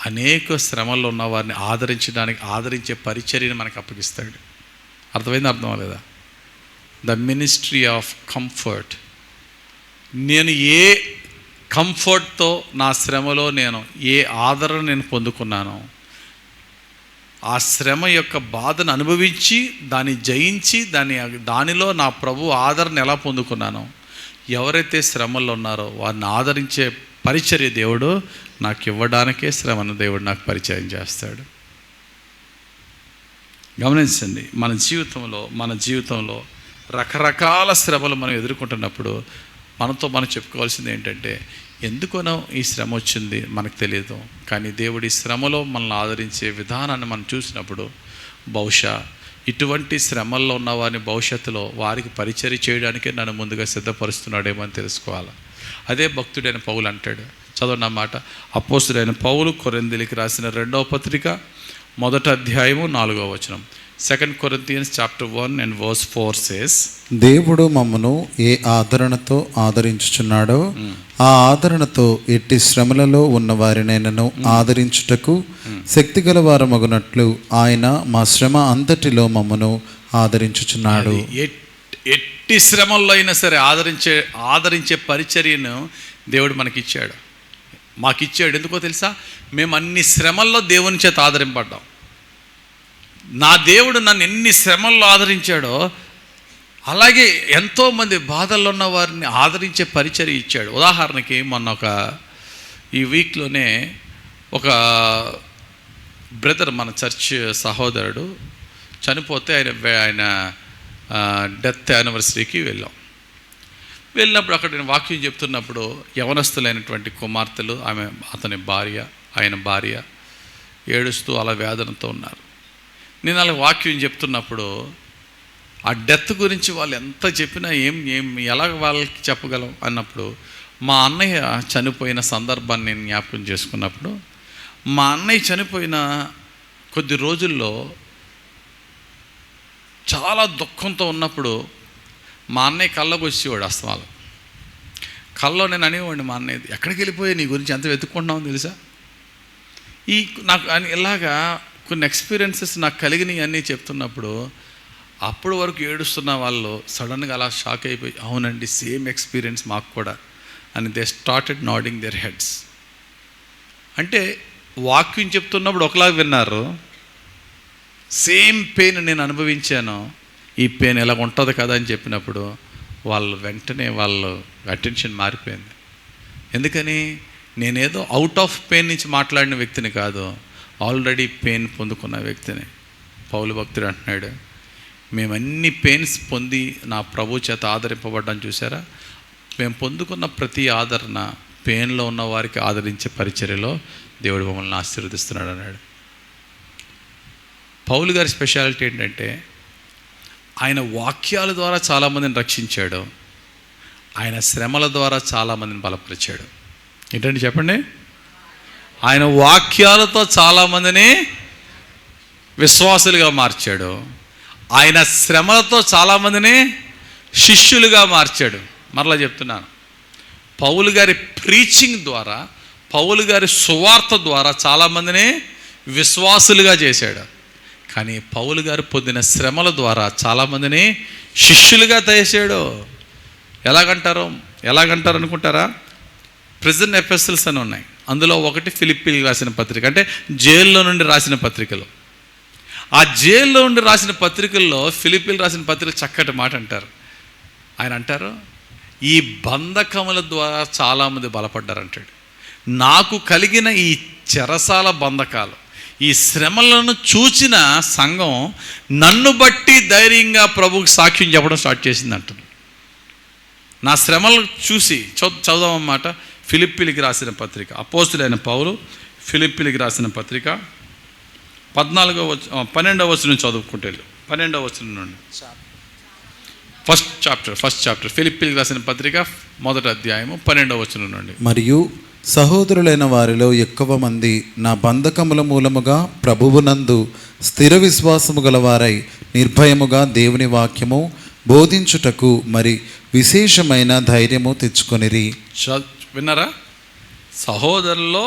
అనేక శ్రమల్లో ఉన్న వారిని ఆదరించే పరిచర్యని మనకు అప్పగిస్తాడు. అర్థమైంది? అర్థం అవ్వలేదా? The ministry of comfort. నేను ఏ కంఫర్ట్తో నా శ్రమలో నేను ఏ ఆదరణ నేను పొందుకున్నానో, ఆ శ్రమ యొక్క బాధను అనుభవించి దాన్ని జయించి దానిలో నా ప్రభు ఆదరణ ఎలా పొందుకున్నానో, ఎవరైతే శ్రమల్లో ఉన్నారో వారిని ఆదరించే పరిచర్య దేవుడు నాకు ఇవ్వడానికే శ్రమను దేవుడు నాకు పరిచయం చేస్తాడు. గమనించండి, మన జీవితంలో రకరకాల శ్రమలు మనం ఎదుర్కొంటున్నప్పుడు మనతో మనం చెప్పుకోవాల్సింది ఏంటంటే, ఎందుకనో ఈ శ్రమ వచ్చింది మనకు తెలియదు, కానీ దేవుడి శ్రమలో మనల్ని ఆదరించే విధానాన్ని మనం చూసినప్పుడు బహుశా ఇటువంటి శ్రమల్లో ఉన్న వారిని భవిష్యత్తులో వారికి పరిచర్య చేయడానికే నన్ను ముందుగా సిద్ధపరుస్తున్నాడేమో అని తెలుసుకోవాలి. అదే భక్తుడైన పౌలు అంటాడు. చదవండి అన్నమాట. అపోస్తుడైన పౌలు కొరింథీయులకు రాసిన 2వ పత్రిక 1వ అధ్యాయము 4వ వచనం. 2 Corinthians chapter 1 and verse 4 says, దేవుడు మమ్మను ఏ ఆదరణతో ఆదరించుచున్నాడో ఆ ఆదరణతో ఎట్టి శ్రమలలో ఉన్న వారినైనను ఆదరించుటకు శక్తిగల వారమగునట్లు ఆయన మా శ్రమ అంతటిలో మమ్మను ఆదరించుచున్నాడు. ఎట్టి శ్రమల్లో అయినా సరే ఆదరించే పరిచర్యను దేవుడు మనకిచ్చాడు, మాకిచ్చాడు. ఎందుకో తెలుసా? మేము అన్ని శ్రమల్లో దేవుని చేత ఆదరింపడ్డాం. నా దేవుడు నన్ను ఎన్ని శ్రమల్లో ఆదరించాడో అలాగే ఎంతోమంది బాధల్లో ఉన్న వారిని ఆదరించే పరిచర్య ఇచ్చాడు. ఉదాహరణకి మొన్న ఈ వీక్లోనే ఒక బ్రదర్, మన చర్చ్ సహోదరుడు చనిపోతే ఆయన డెత్ యానివర్సరీకి వెళ్ళినప్పుడు అక్కడ నేను వాక్యం చెప్తున్నప్పుడు యవనస్తులైనటువంటి కుమార్తెలు, అతని భార్య, ఆయన భార్య ఏడుస్తూ అలా వేదనతో ఉన్నారు. నేను అలా వాక్యం చెప్తున్నప్పుడు ఆ డెత్ గురించి వాళ్ళు ఎంత చెప్పినా ఎలా వాళ్ళకి చెప్పగలం అన్నప్పుడు మా అన్నయ్య చనిపోయిన సందర్భాన్ని నేను జ్ఞాపకం చేసుకున్నప్పుడు, మా అన్నయ్య చనిపోయిన కొద్ది రోజుల్లో చాలా దుఃఖంతో ఉన్నప్పుడు మా అన్నయ్య కళ్ళకు వచ్చేవాడు అస్తమాలు. కళ్ళలో నేను అనేవాడిని, మా అన్నయ్య ఎక్కడికి వెళ్ళిపోయి నీ గురించి ఎంత వెతుక్కుంటున్నావు తెలుసా? నాకు ఇలాగా కొన్ని ఎక్స్పీరియన్సెస్ నాకు కలిగినవి అన్నీ చెప్తున్నప్పుడు అప్పుడు వరకు ఏడుస్తున్న వాళ్ళు సడన్గా అలా షాక్ అయిపోయి, అవునండి సేమ్ ఎక్స్పీరియన్స్ మాకు కూడా అని they started nodding their heads. అంటే వాక్యం చెప్తున్నప్పుడు ఒకలాగా విన్నారు, సేమ్ పెయిన్ నేను అనుభవించాను, ఈ పెయిన్ ఎలా ఉంటుంది కదా అని చెప్పినప్పుడు వాళ్ళు వెంటనే అటెన్షన్ మారిపోయింది. ఎందుకని? నేనేదో అవుట్ ఆఫ్ పెయిన్ నుంచి మాట్లాడిన వ్యక్తిని కాదు, ఆల్రెడీ పెయిన్ పొందుకున్న వ్యక్తిని. పౌలు భక్తుడు అంటున్నాడు, మేమన్ని పెయిన్స్ పొంది నా ప్రభు చేత ఆదరింపబడ్డాను. చూసారా? మేము పొందుకున్న ప్రతి ఆదరణ పెయిన్లో ఉన్న వారికి ఆదరించే పరిచర్యలో దేవుడు మమ్మల్ని ఆశీర్వదిస్తున్నాడు అన్నాడు. పౌలు గారి స్పెషాలిటీ ఏంటంటే ఆయన వాక్యాల ద్వారా చాలామందిని రక్షించాడు, ఆయన శ్రమల ద్వారా చాలామందిని బలపరిచాడు. ఏంటండి చెప్పండి? ఆయన వాక్యాలతో చాలామందిని విశ్వాసులుగా మార్చాడు, ఆయన శ్రమలతో చాలామందిని శిష్యులుగా మార్చాడు. మరలా చెప్తున్నాను, పౌలు గారి ప్రీచింగ్ ద్వారా, పౌలు గారి సువార్త ద్వారా చాలామందిని విశ్వాసులుగా చేశాడు. కానీ పౌలు గారు పొందిన శ్రమల ద్వారా చాలామందిని శిష్యులుగా చేశాడు. ఎలాగంటారు అనుకుంటారా? ప్రిజన్ ఎపిస్టల్స్ అని ఉన్నాయి. అందులో ఒకటి ఫిలిప్పీలకు రాసిన పత్రిక, అంటే జైల్లో నుండి రాసిన పత్రికలు. ఆ జైల్లో నుండి రాసిన పత్రికల్లో ఫిలిప్పీలు రాసిన పత్రిక చక్కటి మాట అంటారు. ఆయన అంటారు, ఈ బంధకముల ద్వారా చాలామంది బలపడ్డారంటాడు. నాకు కలిగిన ఈ చెరసాల బంధకాలు, ఈ శ్రమలను చూచిన సంఘం నన్ను బట్టి ధైర్యంగా ప్రభువుకి సాక్ష్యం చెప్పడం స్టార్ట్ చేసింది అంటారు. నా శ్రమలు చూసి చదువుదామన్నమాట. ఫిలిప్పీలకు రాసిన పత్రిక, అపోస్తులైన పౌలు ఫిలిప్పీలకు రాసిన పత్రిక 12వ వచనం చదువుకుంటే 12వ వచనం నుండి ఫస్ట్ చాప్టర్ ఫిలిప్పీలకు రాసిన పత్రిక 1వ అధ్యాయము 12వ వచనం నుండి. మరియు సహోదరులైన వారిలో ఎక్కువ మంది నా బంధకముల మూలముగా ప్రభువునందు స్థిర విశ్వాసము గలవారై నిర్భయముగా దేవుని వాక్యము బోధించుటకు మరి విశేషమైన ధైర్యము తెచ్చుకొనిరి. విన్నారా? సహోదరుల్లో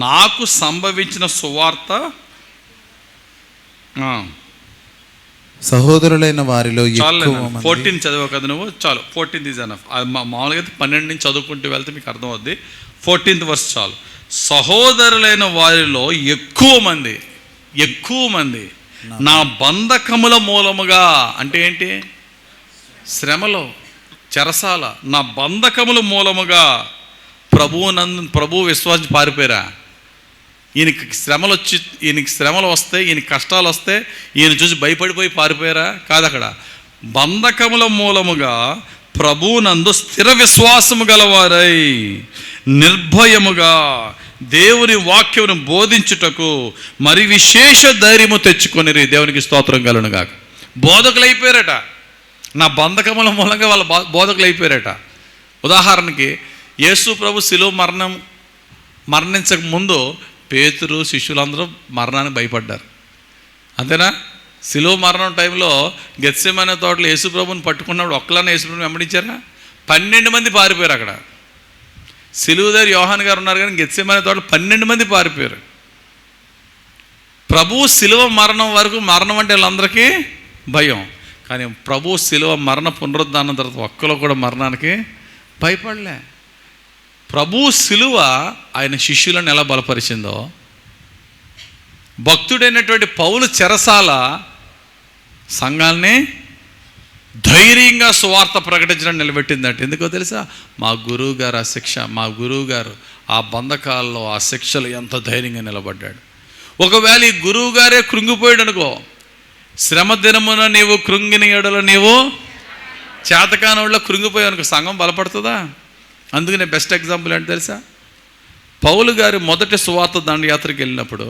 నాకు సంభవించిన సువార్త, సహోదరులైన వారిలో 14 చదివావు కదా నువ్వు, చాలు. 14 ఈజ్ ఎనఫ్. మామూలుగా 12 నుంచి చదువుకుంటూ వెళ్తే మీకు అర్థం అవుద్ది. 14th వర్స్ చాలు. సహోదరులైన వారిలో ఎక్కువ మంది నా బంధకముల మూలముగా, అంటే ఏంటి? శ్రమలో, చెరసాల, నా బంధకముల మూలముగా ప్రభు విశ్వాసం పారిపోయారా? ఈయనకి శ్రమలు వస్తే, ఈయనకి కష్టాలు వస్తే ఈయన చూసి భయపడిపోయి పారిపోయారా? కాదు. అక్కడ బంధకముల మూలముగా ప్రభువునందు స్థిర విశ్వాసము గలవారై నిర్భయముగా దేవుని వాక్యమును బోధించుటకు మరి విశేష ధైర్యము తెచ్చుకొనిరి. దేవునికి స్తోత్రం కలుగును గాక. బోధకులు అయిపోయారట. నా బంధకముల మూలంగా వాళ్ళ బోధకులు అయిపోయారట. ఉదాహరణకి యేసు ప్రభు శిలువ మరణించక ముందు పేతురు శిష్యులందరూ మరణానికి భయపడ్డారు. అంతేనా? శిలువ మరణం టైంలో గెత్సెమనే తోటలో యేసు ప్రభుని పట్టుకున్నప్పుడు ఒక్కలన్నా యేసు ప్రభుని వెంబడించారా? 12 మంది పారిపోయారు. అక్కడ శిలువ దగ్గర యోహాన్ గారు ఉన్నారు, కానీ గెత్సెమనే తోటలో 12 మంది పారిపోయారు. ప్రభు శిలువ మరణం వరకు, మరణం అంటే వాళ్ళందరికీ భయం, కానీ ప్రభు శిలువ మరణ పునరుద్ధానం తర్వాత ఒక్కలో కూడా మరణానికి భయపడలే. ప్రభు శిలువ ఆయన శిష్యులను ఎలా బలపరిచిందో, భక్తుడైనటువంటి పౌలు చెరసాల సంఘాన్ని ధైర్యంగా సువార్త ప్రకటించడం నిలబెట్టిందంటే ఎందుకో తెలుసా? మా గురువు గారు ఆ శిక్ష, మా గురువు గారు ఆ బంధకాల్లో ఆ శిక్షలు ఎంత ధైర్యంగా నిలబడ్డాడు. ఒకవేళ ఈ గురువు గారే కృంగిపోయాడు అనుకో, శ్రమ దినమున నీవు కృంగిన ఎడల నీవు చేతకానోళ్ళ కృంగిపోయావు అనుకో, సంఘం బలపడుతుందా? అందుకనే బెస్ట్ ఎగ్జాంపుల్ ఏంటి తెలుసా? పౌలు గారు మొదటి సువార్త దండయాత్రకు వెళ్ళినప్పుడు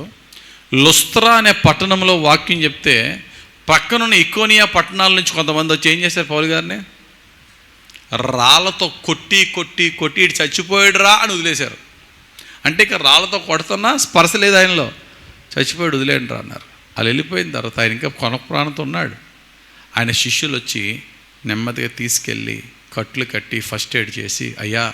లుస్త్రా అనే పట్టణంలో వాక్యం చెప్తే పక్కనున్న ఇకోనియా పట్టణాల నుంచి కొంతమంది వచ్చి ఏం చేశారు? పౌలు గారిని రాళ్ళతో కొట్టి కొట్టి కొట్టి ఇటు చచ్చిపోయాడు రా అని వదిలేశారు. అంటే ఇక రాళ్ళతో కొడుతున్నా స్పర్శ లేదు ఆయనలో, చచ్చిపోయాడు వదిలేండి రా అన్నారు. వాళ్ళు వెళ్ళిపోయిన తర్వాత ఆయన ఇంకా కొన ప్రాణంతో ఉన్నాడు. ఆయన శిష్యులు వచ్చి నెమ్మదిగా తీసుకెళ్ళి కట్లు కట్టి ఫస్ట్ ఎయిడ్ చేసి, అయ్యా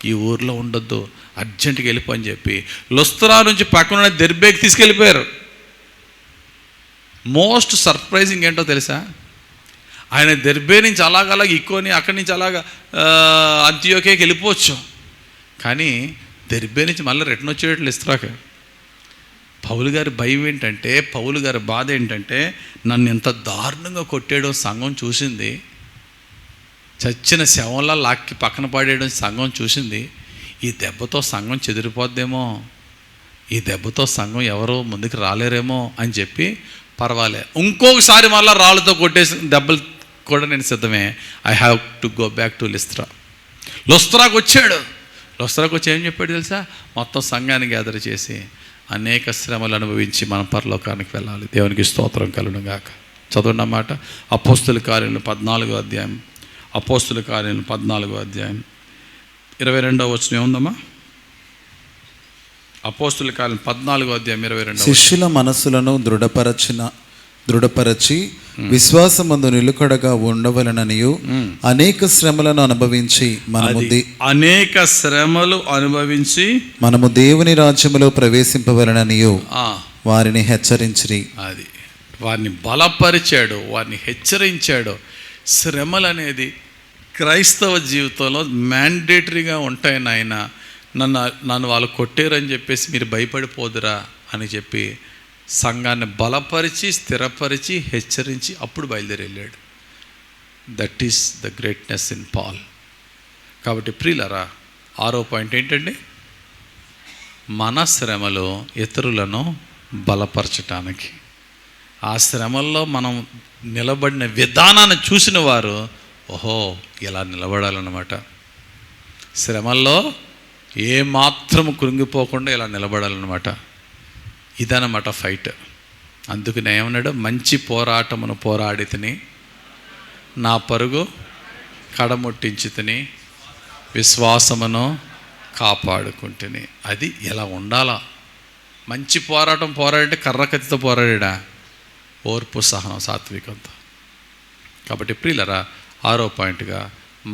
ఈ ఊర్లో ఉండొద్దు, అర్జెంటుగా వెళ్ళిపో అని చెప్పి లుస్త్రా నుంచి పక్కన దెర్బేకి తీసుకెళ్ళిపోయారు. మోస్ట్ సర్ప్రైజింగ్ ఏంటో తెలుసా? ఆయన దెర్బే నుంచి అలాగ ఇక్కోని, అక్కడి నుంచి అలాగా అంత్యోకేకి వెళ్ళిపోవచ్చు, కానీ దెర్బే నుంచి మళ్ళీ రిటర్న్ వచ్చేటట్లు లుస్త్రాకి. పౌలు గారి భయం ఏంటంటే, పౌలు గారి బాధ ఏంటంటే, నన్ను ఎంత దారుణంగా కొట్టేయడం సంఘం చూసింది, చచ్చిన శవంలా లాక్కి పక్కన పడేయడం సంఘం చూసింది. ఈ దెబ్బతో సంఘం చెదిరిపోద్దేమో, ఈ దెబ్బతో సంఘం ఎవరో ముందుకు రాలేరేమో అని చెప్పి పర్వాలే, ఇంకొకసారి మళ్ళీ రాళ్ళతో కొట్టేసి దెబ్బలు కూడా నేను సిద్ధమే. I have to go back to లుస్త్రాకు వచ్చాడు. లుస్త్రాకు వచ్చి ఏం చెప్పాడు తెలుసా? మొత్తం సంఘాన్ని గ్యాదర్ చేసి అనేక శ్రమలు అనుభవించి మనం పరలోకానికి వెళ్ళాలి. దేవునికి స్తోత్రం కలుగును గాక. చదవండి అన్నమాట. అపోస్తుల కార్యాలు 14వ అధ్యాయం, అపోస్తుల కార్యాలు 14వ అధ్యాయం 22వ వచనం ఏముందమ్మా? అపోస్తుల కార్యాలు 14వ అధ్యాయం 22. శిష్యుల మనస్సులను దృఢపరచి విశ్వాసమందు నిలుకడగా ఉండవలననియు అనేక శ్రమలను అనుభవించి మనము దేవుని రాజ్యములో ప్రవేశింపవలననియు వారిని హెచ్చరించిరి. అది వారిని బలపరిచాడు, వారిని హెచ్చరించాడు. శ్రమలు అనేది క్రైస్తవ జీవితంలో మ్యాండేటరీగా ఉంటాయి నాయన. నన్ను వాళ్ళు కొట్టారని చెప్పేసి మీరు భయపడిపోదురా అని చెప్పి సంఘాన్ని బలపరిచి స్థిరపరిచి హెచ్చరించి అప్పుడు బయలుదేరి వెళ్ళాడు. That is the greatness in Paul. కాబట్టి ప్రియులరా, 6వ పాయింట్ ఏంటండి? మన శ్రమలో ఇతరులను బలపరచటానికి. ఆ శ్రమల్లో మనం నిలబడిన విధానాన్ని చూసిన వారు ఓహో ఇలా నిలబడాలన్నమాట. శ్రమల్లో ఏమాత్రము కృంగిపోకుండా ఇలా నిలబడాలన్నమాట. ఇదన్నమాట ఫైట్. అందుకని ఏమన్నాడు? మంచి పోరాటమును పోరాడి తిని, నా పరుగు కడముట్టించి తిని, విశ్వాసమును కాపాడుకుంటుని. అది ఎలా ఉండాలా? మంచి పోరాటం పోరాడంటే కర్రకత్తితో పోరాడా? ఓర్పు, సహనం, సాత్వికంతో. కాబట్టి ప్రియులరా, 6వ పాయింట్గా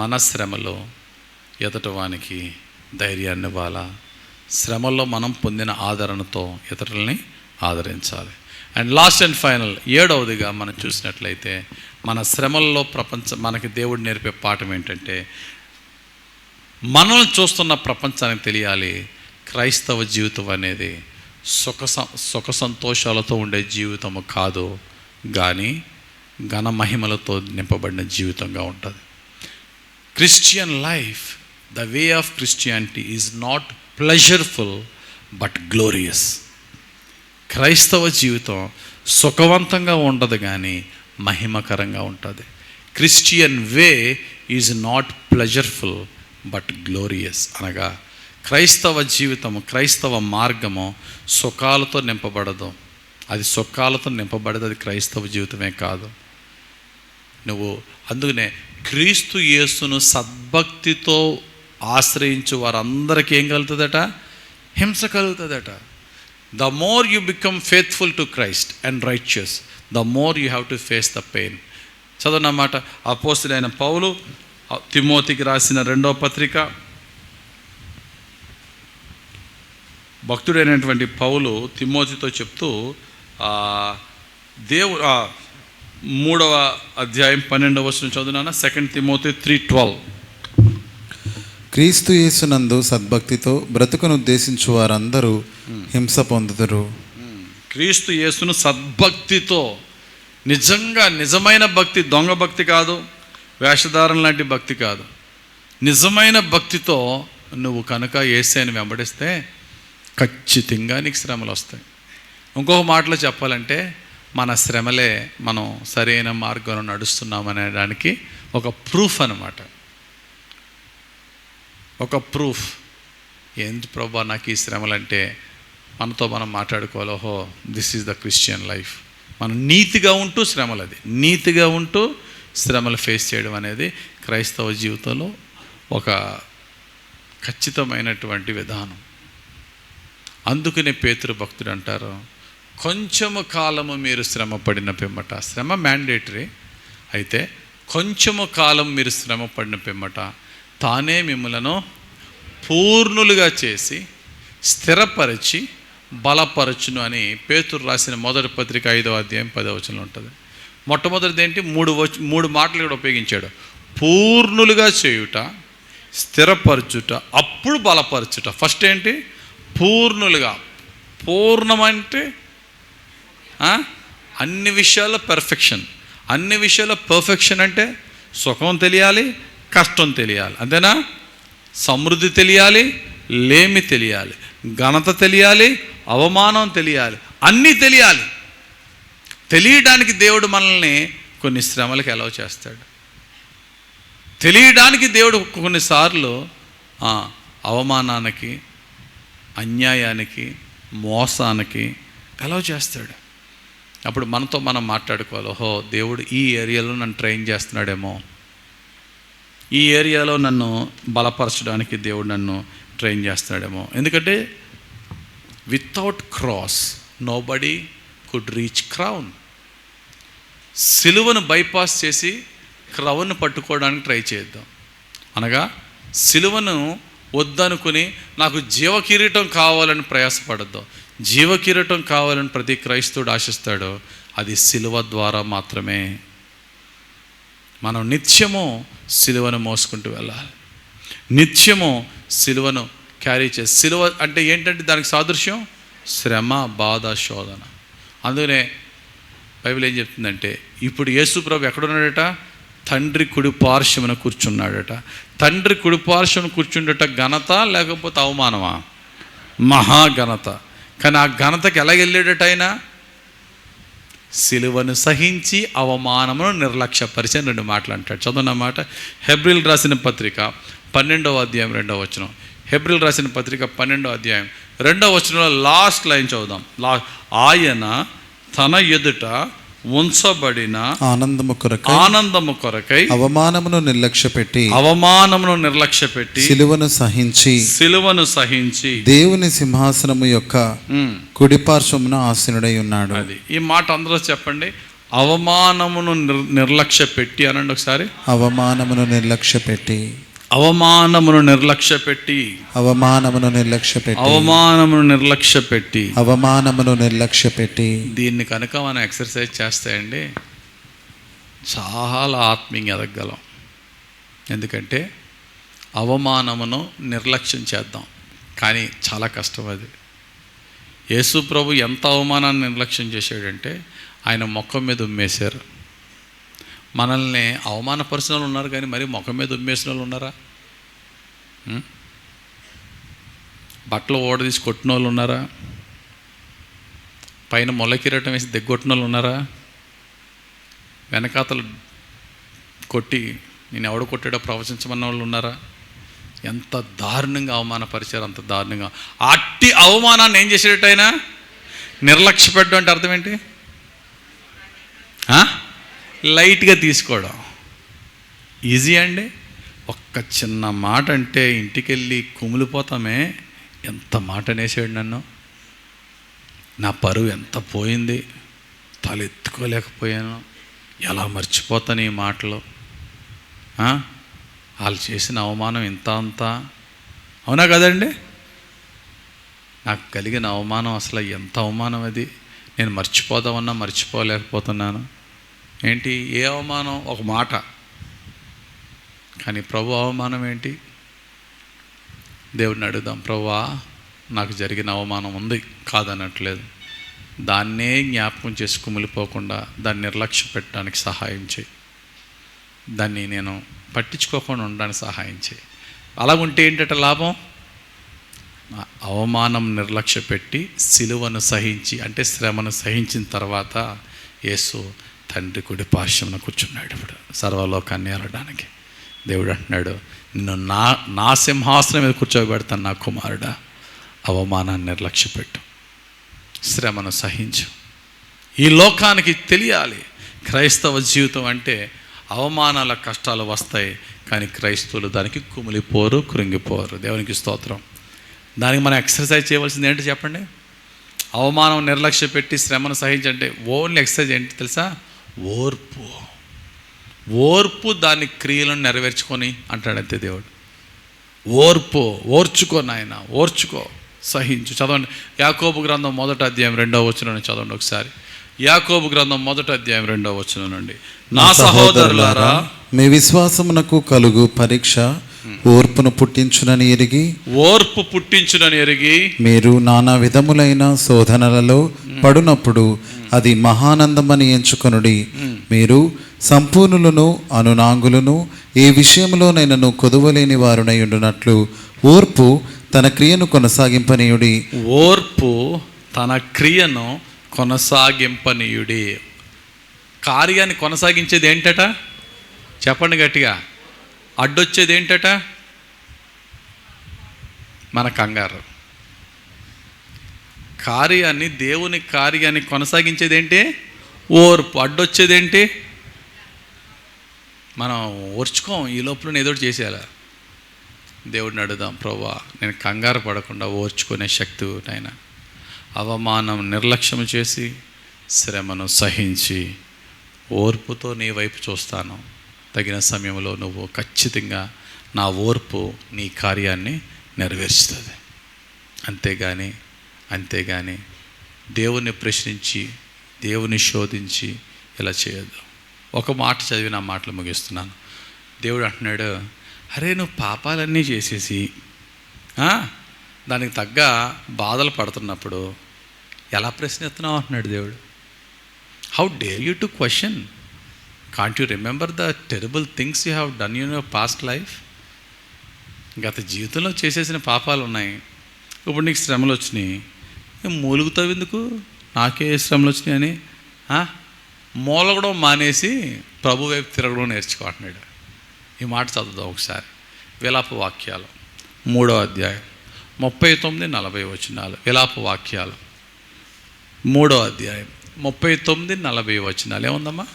మన శ్రమలో ఎదుటివానికి ధైర్యాన్ని ఇవ్వాలా. శ్రమల్లో మనం పొందిన ఆదరణతో ఇతరులని ఆదరించాలి. అండ్ లాస్ట్ అండ్ ఫైనల్ 7వదిగా మనం చూసినట్లయితే, మన శ్రమల్లో మనకి దేవుడు నేర్పే పాఠం ఏంటంటే, మనల్ని చూస్తున్న ప్రపంచానికి తెలియాలి క్రైస్తవ జీవితం అనేది సుఖ సంతోషాలతో ఉండే జీవితము కాదు, కానీ ఘన మహిమలతో నింపబడిన జీవితంగా ఉంటుంది. Christian life, the way of Christianity is not pleasureful but glorious. క్రైస్తవ జీవితం సుఖవంతంగా ఉండదు కానీ మహిమకరంగా ఉంటుంది. Christian way is not pleasureful but glorious. అనగా క్రైస్తవ జీవితము, క్రైస్తవ మార్గము సుఖాలతో నింపబడదు. అది సుఖాలతో నింపబడదు, అది క్రైస్తవ జీవితమే కాదు. నువ్వు అందుకనే క్రీస్తు యేసును సద్భక్తితో ఆశ్రయించు వారందరికీ ఏం కలుగుతుందట? హింస కలుగుతుందట. The more you become faithful to Christ and righteous, the more you have to face the pain. చదవనమాట అపోస్తలుడైన పౌలు తిమోతికి రాసిన 2వ పత్రిక, భక్తుడైనటువంటి పౌలు తిమోతితో చెప్తూ 3వ అధ్యాయం 12వ వచనం చదువునా. 2 తిమోతి 3:12. క్రీస్తు యేసునందు సద్భక్తితో బ్రతుకును ఉద్దేశించు వారందరూ హింస పొందుదురు. క్రీస్తు యేసును సద్భక్తితో, నిజంగా నిజమైన భక్తి, దొంగ భక్తి కాదు, వేషధారణ లాంటి భక్తి కాదు, నిజమైన భక్తితో నువ్వు కనుక యేసుని వెంబడిస్తే ఖచ్చితంగా నీకు శ్రమలు వస్తాయి. ఇంకొక మాటలో చెప్పాలంటే మన శ్రమలే మనం సరైన మార్గంలో నడుస్తున్నామనే దానికి ఒక ప్రూఫ్ అన్నమాట. ఒక ప్రూఫ్. ఏంటి ప్రభా నాకు ఈ శ్రమలంటే మనతో మనం మాట్లాడుకోవాలి, ఓహో this is the Christian life. మనం నీతిగా ఉంటూ శ్రమలు, అది నీతిగా ఉంటూ శ్రమలు ఫేస్ చేయడం అనేది క్రైస్తవ జీవితంలో ఒక ఖచ్చితమైనటువంటి విధానం. అందుకనే పేతురు భక్తుడు అంటారు, కొంచెము కాలము మీరు శ్రమ పడిన పిమ్మట, శ్రమ మ్యాండేటరీ అయితే కొంచెము కాలం మీరు శ్రమ పడిన పిమ్మట తానే మిమ్మలను పూర్ణులుగా చేసి స్థిరపరిచి బలపరచును అని పేతురు రాసిన 1వ పత్రిక 5వ అధ్యాయం 10వ వచనంలో ఉంటుంది. మొట్టమొదటిది ఏంటి? 3 మాటలు కూడా ఉపయోగించాడు. పూర్ణులుగా చేయుట, స్థిరపరచుట, అప్పుడు బలపరచుట. ఫస్ట్ ఏంటి? పూర్ణులుగా. పూర్ణమంటే అన్ని విషయాల్లో పెర్ఫెక్షన్. అన్ని విషయాల్లో పర్ఫెక్షన్ అంటే సుఖం తెలియాలి, కష్టం తెలియాలి, అంతేనా? సమృద్ధి తెలియాలి, లేమి తెలియాలి, ఘనత తెలియాలి, అవమానం తెలియాలి, అన్నీ తెలియాలి. తెలియడానికి దేవుడు మనల్ని కొన్ని శ్రమలకు అలౌ చేస్తాడు. తెలియడానికి దేవుడు కొన్నిసార్లు అవమానానికి, అన్యాయానికి, మోసానికి అలౌ చేస్తాడు. అప్పుడు మనతో మనం మాట్లాడుకోవాలి, ఓహో దేవుడు ఈ ఏరియాలో నన్ను ట్రైన్ చేస్తున్నాడేమో, ఈ ఏరియాలో నన్ను బలపరచడానికి దేవుడు నన్ను ట్రైన్ చేస్తున్నాడేమో. ఎందుకంటే without cross nobody could reach crown. సిలువను బైపాస్ చేసి క్రౌన్ను పట్టుకోవడానికి ట్రై చేద్దాం. అనగా సిలువను వద్దనుకుని నాకు జీవకిరీటం కావాలని ప్రయాసపడద్దు. జీవకిరీటం కావాలని ప్రతి క్రైస్తవుడు ఆశిస్తాడు. అది సిలువ ద్వారా మాత్రమే. మనం నిత్యము సిలువను మోసుకుంటూ వెళ్ళాలి, నిత్యము సిలువను క్యారీ చేసి. సిలువ అంటే ఏంటంటే దానికి సాదృశ్యం శ్రమ, బాధ, శోధన. అందుకనే బైబిల్ ఏం చెప్తుందంటే ఇప్పుడు యేసు ప్రభు ఎక్కడున్నాడట? తండ్రి కుడి పార్శ్వమున కూర్చున్నాడట. తండ్రి కుడి పార్శ్వమున కూర్చుండట ఘనత లేకపోతే అవమానమా? మహాఘనత. కానీ ఆ ఘనతకి ఎలాగెళ్ళాడట ఆయన? సిలువను సహించి అవమానమును నిర్లక్ష్యపరిచి 2 మాటలు అంటాడు. చదువున్నమాట హెబ్రీయులకు రాసిన పత్రిక 12వ అధ్యాయం 2వ వచనం. హెబ్రీయులకు రాసిన పత్రిక 12వ అధ్యాయం 2వ వచనంలో లాస్ట్ లైన్ చదువుదాం. ఆయన తన ఎదుట ఉంచబడిన ఆనందము కొరకై అవమానమును నిర్లక్ష్యపెట్టి సిలువను సహించి దేవుని సింహాసనము యొక్క కుడిపార్శ్వమున ఆసీనుడై ఉన్నాడు. అది ఈ మాట అందరూ చెప్పండి. అవమానమును నిర్లక్ష్యపెట్టి అనండి ఒకసారి. అవమానమును నిర్లక్ష్యపెట్టి దీన్ని కనుక మనం ఎక్సర్సైజ్ చేస్తాయండి చాలా ఆత్మీయంగా ఎదగలం. ఎందుకంటే అవమానమును నిర్లక్ష్యం చేద్దాం, కానీ చాలా కష్టం అది. యేసు ప్రభు ఎంత అవమానాన్ని నిర్లక్ష్యం చేశాడంటే ఆయన ముఖం మీద ఉమ్మేశారు. మనల్ని అవమానపరిచిన వాళ్ళు ఉన్నారు, కానీ మరి ముఖం మీద ఉమ్మేసిన వాళ్ళు ఉన్నారా? బట్టలు ఓడదీసి కొట్టిన వాళ్ళు ఉన్నారా? పైన మొలకిరటం వేసి దిగ్గొట్టిన వాళ్ళు ఉన్నారా? వెనకాతలు కొట్టి నేను ఎవడు కొట్టాడో ప్రవచించమన్న వాళ్ళు ఉన్నారా? ఎంత దారుణంగా అవమానపరిచారు, అంత దారుణంగా. అట్టి అవమానాన్ని ఏం చేసేటట్టు ఆయన నిర్లక్ష్య పెట్టడం అంటే అర్థం ఏంటి? లైట్గా తీసుకోవడం. ఈజీ అండి. ఒక్క చిన్న మాట అంటే ఇంటికి వెళ్ళి కుమిలిపోతామే. ఎంత మాట అనేసాడు నన్ను, నా పరువు ఎంత పోయింది, తలెత్తుకోలేకపోయాను, ఎలా మర్చిపోతాను ఈ మాటలు. వాళ్ళు చేసిన అవమానం ఇంత అంతా, అవునా కదండి? నాకు కలిగిన అవమానం అసలు ఎంత అవమానం అది, నేను మర్చిపోదామన్నా మర్చిపోలేకపోతున్నాను. ఏంటి ఏ అవమానం? ఒక మాట. కానీ ప్రభు అవమానం ఏంటి? దేవుడిని అడుగుదాం, ప్రభువా నాకు జరిగిన అవమానం ఉంది, కాదనట్లేదు, దాన్నే జ్ఞాపకం చేసి కుమిలిపోకుండా దాన్ని నిర్లక్ష్య పెట్టడానికి సహాయం చేయి, దాన్ని నేను పట్టించుకోకుండా ఉండడానికి సహాయం చేయి. అలాగుంటే ఏంటంటే లాభం? అవమానం నిర్లక్ష్య పెట్టి సిలువను సహించి, అంటే శ్రమను సహించిన తర్వాత యేసు తండ్రి కుడి పార్శ్వమున కూర్చున్నాడు. ఇప్పుడు సర్వలోకాన్ని ఏలడానికి దేవుడు అంటున్నాడు, నిన్ను నా సింహాసనం మీద కూర్చోబెడతాను నా కుమారుడా. అవమానాన్ని నిర్లక్ష్య పెట్టు, శ్రమను సహించు. ఈ లోకానికి తెలియాలి క్రైస్తవ జీవితం అంటే అవమానాల కష్టాలు వస్తాయి, కానీ క్రైస్తవులు దానికి కుమిలిపోరు, కృంగిపోరు. దేవునికి స్తోత్రం. దానికి మనం ఎక్సర్సైజ్ చేయవలసింది ఏంటి చెప్పండి? అవమానం నిర్లక్ష్య పెట్టి శ్రమను సహించంటే ఓన్లీ ఎక్సర్సైజ్ ఏంటి తెలుసా? ఓర్పు. ఓర్పు దాని క్రియలను నెరవేర్చుకొని అంటాడు అంతే దేవుడు. ఓర్పు, ఓర్చుకో నాయన, ఓర్చుకో, సహించు. చదవండి యాకోబు గ్రంథం 1వ అధ్యాయం 2వ వచనం చదవండి ఒకసారి. యాకోబు గ్రంథం 1వ అధ్యాయం 2వ వచనం నుండి, నా సహోదరులారా మీ విశ్వాసమునకు కలుగు పరీక్ష ఓర్పును పుట్టించునని ఎరిగి, ఓర్పు పుట్టించునని ఎరిగి మీరు నానా విధములైన శోధనలలో పడునప్పుడు అది మహానందమని ఎంచుకొనుడి. మీరు సంపూర్ణులను అనునాంగులను ఏ విషయంలోనైనను కొదువలేని వారునై ఉండునట్లు ఓర్పు తన క్రియను కొనసాగింపనీయుడి. ఓర్పు తన క్రియను కొనసాగింపనీయుడి. కార్యాన్ని కొనసాగించేది ఏంటట? చెప్పండి గట్టిగా. అడ్డొచ్చేది ఏంటట? మన కంగారు. కార్యాన్ని, దేవుని కార్యాన్ని కొనసాగించేది ఏంటి? ఓర్పు. అడ్డొచ్చేది ఏంటి? మనం ఓర్చుకోం, ఈ లోపల ఏదో ఒకటి చేసేయాలి. దేవుడిని అడుగుదాం, ప్రభువా నేను కంగారు పడకుండా ఓర్చుకునే శక్తి నాయన, అవమానం నిర్లక్ష్యం చేసి శ్రమను సహించి ఓర్పుతో నీ వైపు చూస్తాను. తగిన సమయంలో నువ్వు ఖచ్చితంగా నా ఓర్పు నీ కార్యాన్ని నెరవేర్చుతుంది. అంతేగాని దేవుని ప్రశ్నించి, దేవుని శోధించి ఇలా చేయొద్దు. ఒక మాట చదివి నా మాటలు ముగిస్తున్నాను. దేవుడు అంటున్నాడు, అరే నువ్వు పాపాలన్నీ చేసేసి దానికి తగ్గ బాధలు పడుతున్నప్పుడు ఎలా ప్రశ్నిస్తున్నావు అంటున్నాడు దేవుడు. How dare you to question? Can't you remember the terrible things you have done in your past life? గత జీవితంలో చేసేసిన పాపాలు ఉన్నాయి, ఇప్పుడు నీకు శ్రమలు వచ్చినాయి, మూలుగుతావు ఎందుకు? నాకే శ్రమలు వచ్చినాయి అని మూలగడం మానేసి ప్రభు వైపు తిరగడం నేర్చుకుంటున్నాడు. ఈ మాట చదువుదాం ఒకసారి. విలాప వాక్యాలు 3వ అధ్యాయం 39-40 వచనాలు. విలాప వాక్యాలు 3వ అధ్యాయం 39-40 వచనాలు. ఏముందమ్మా?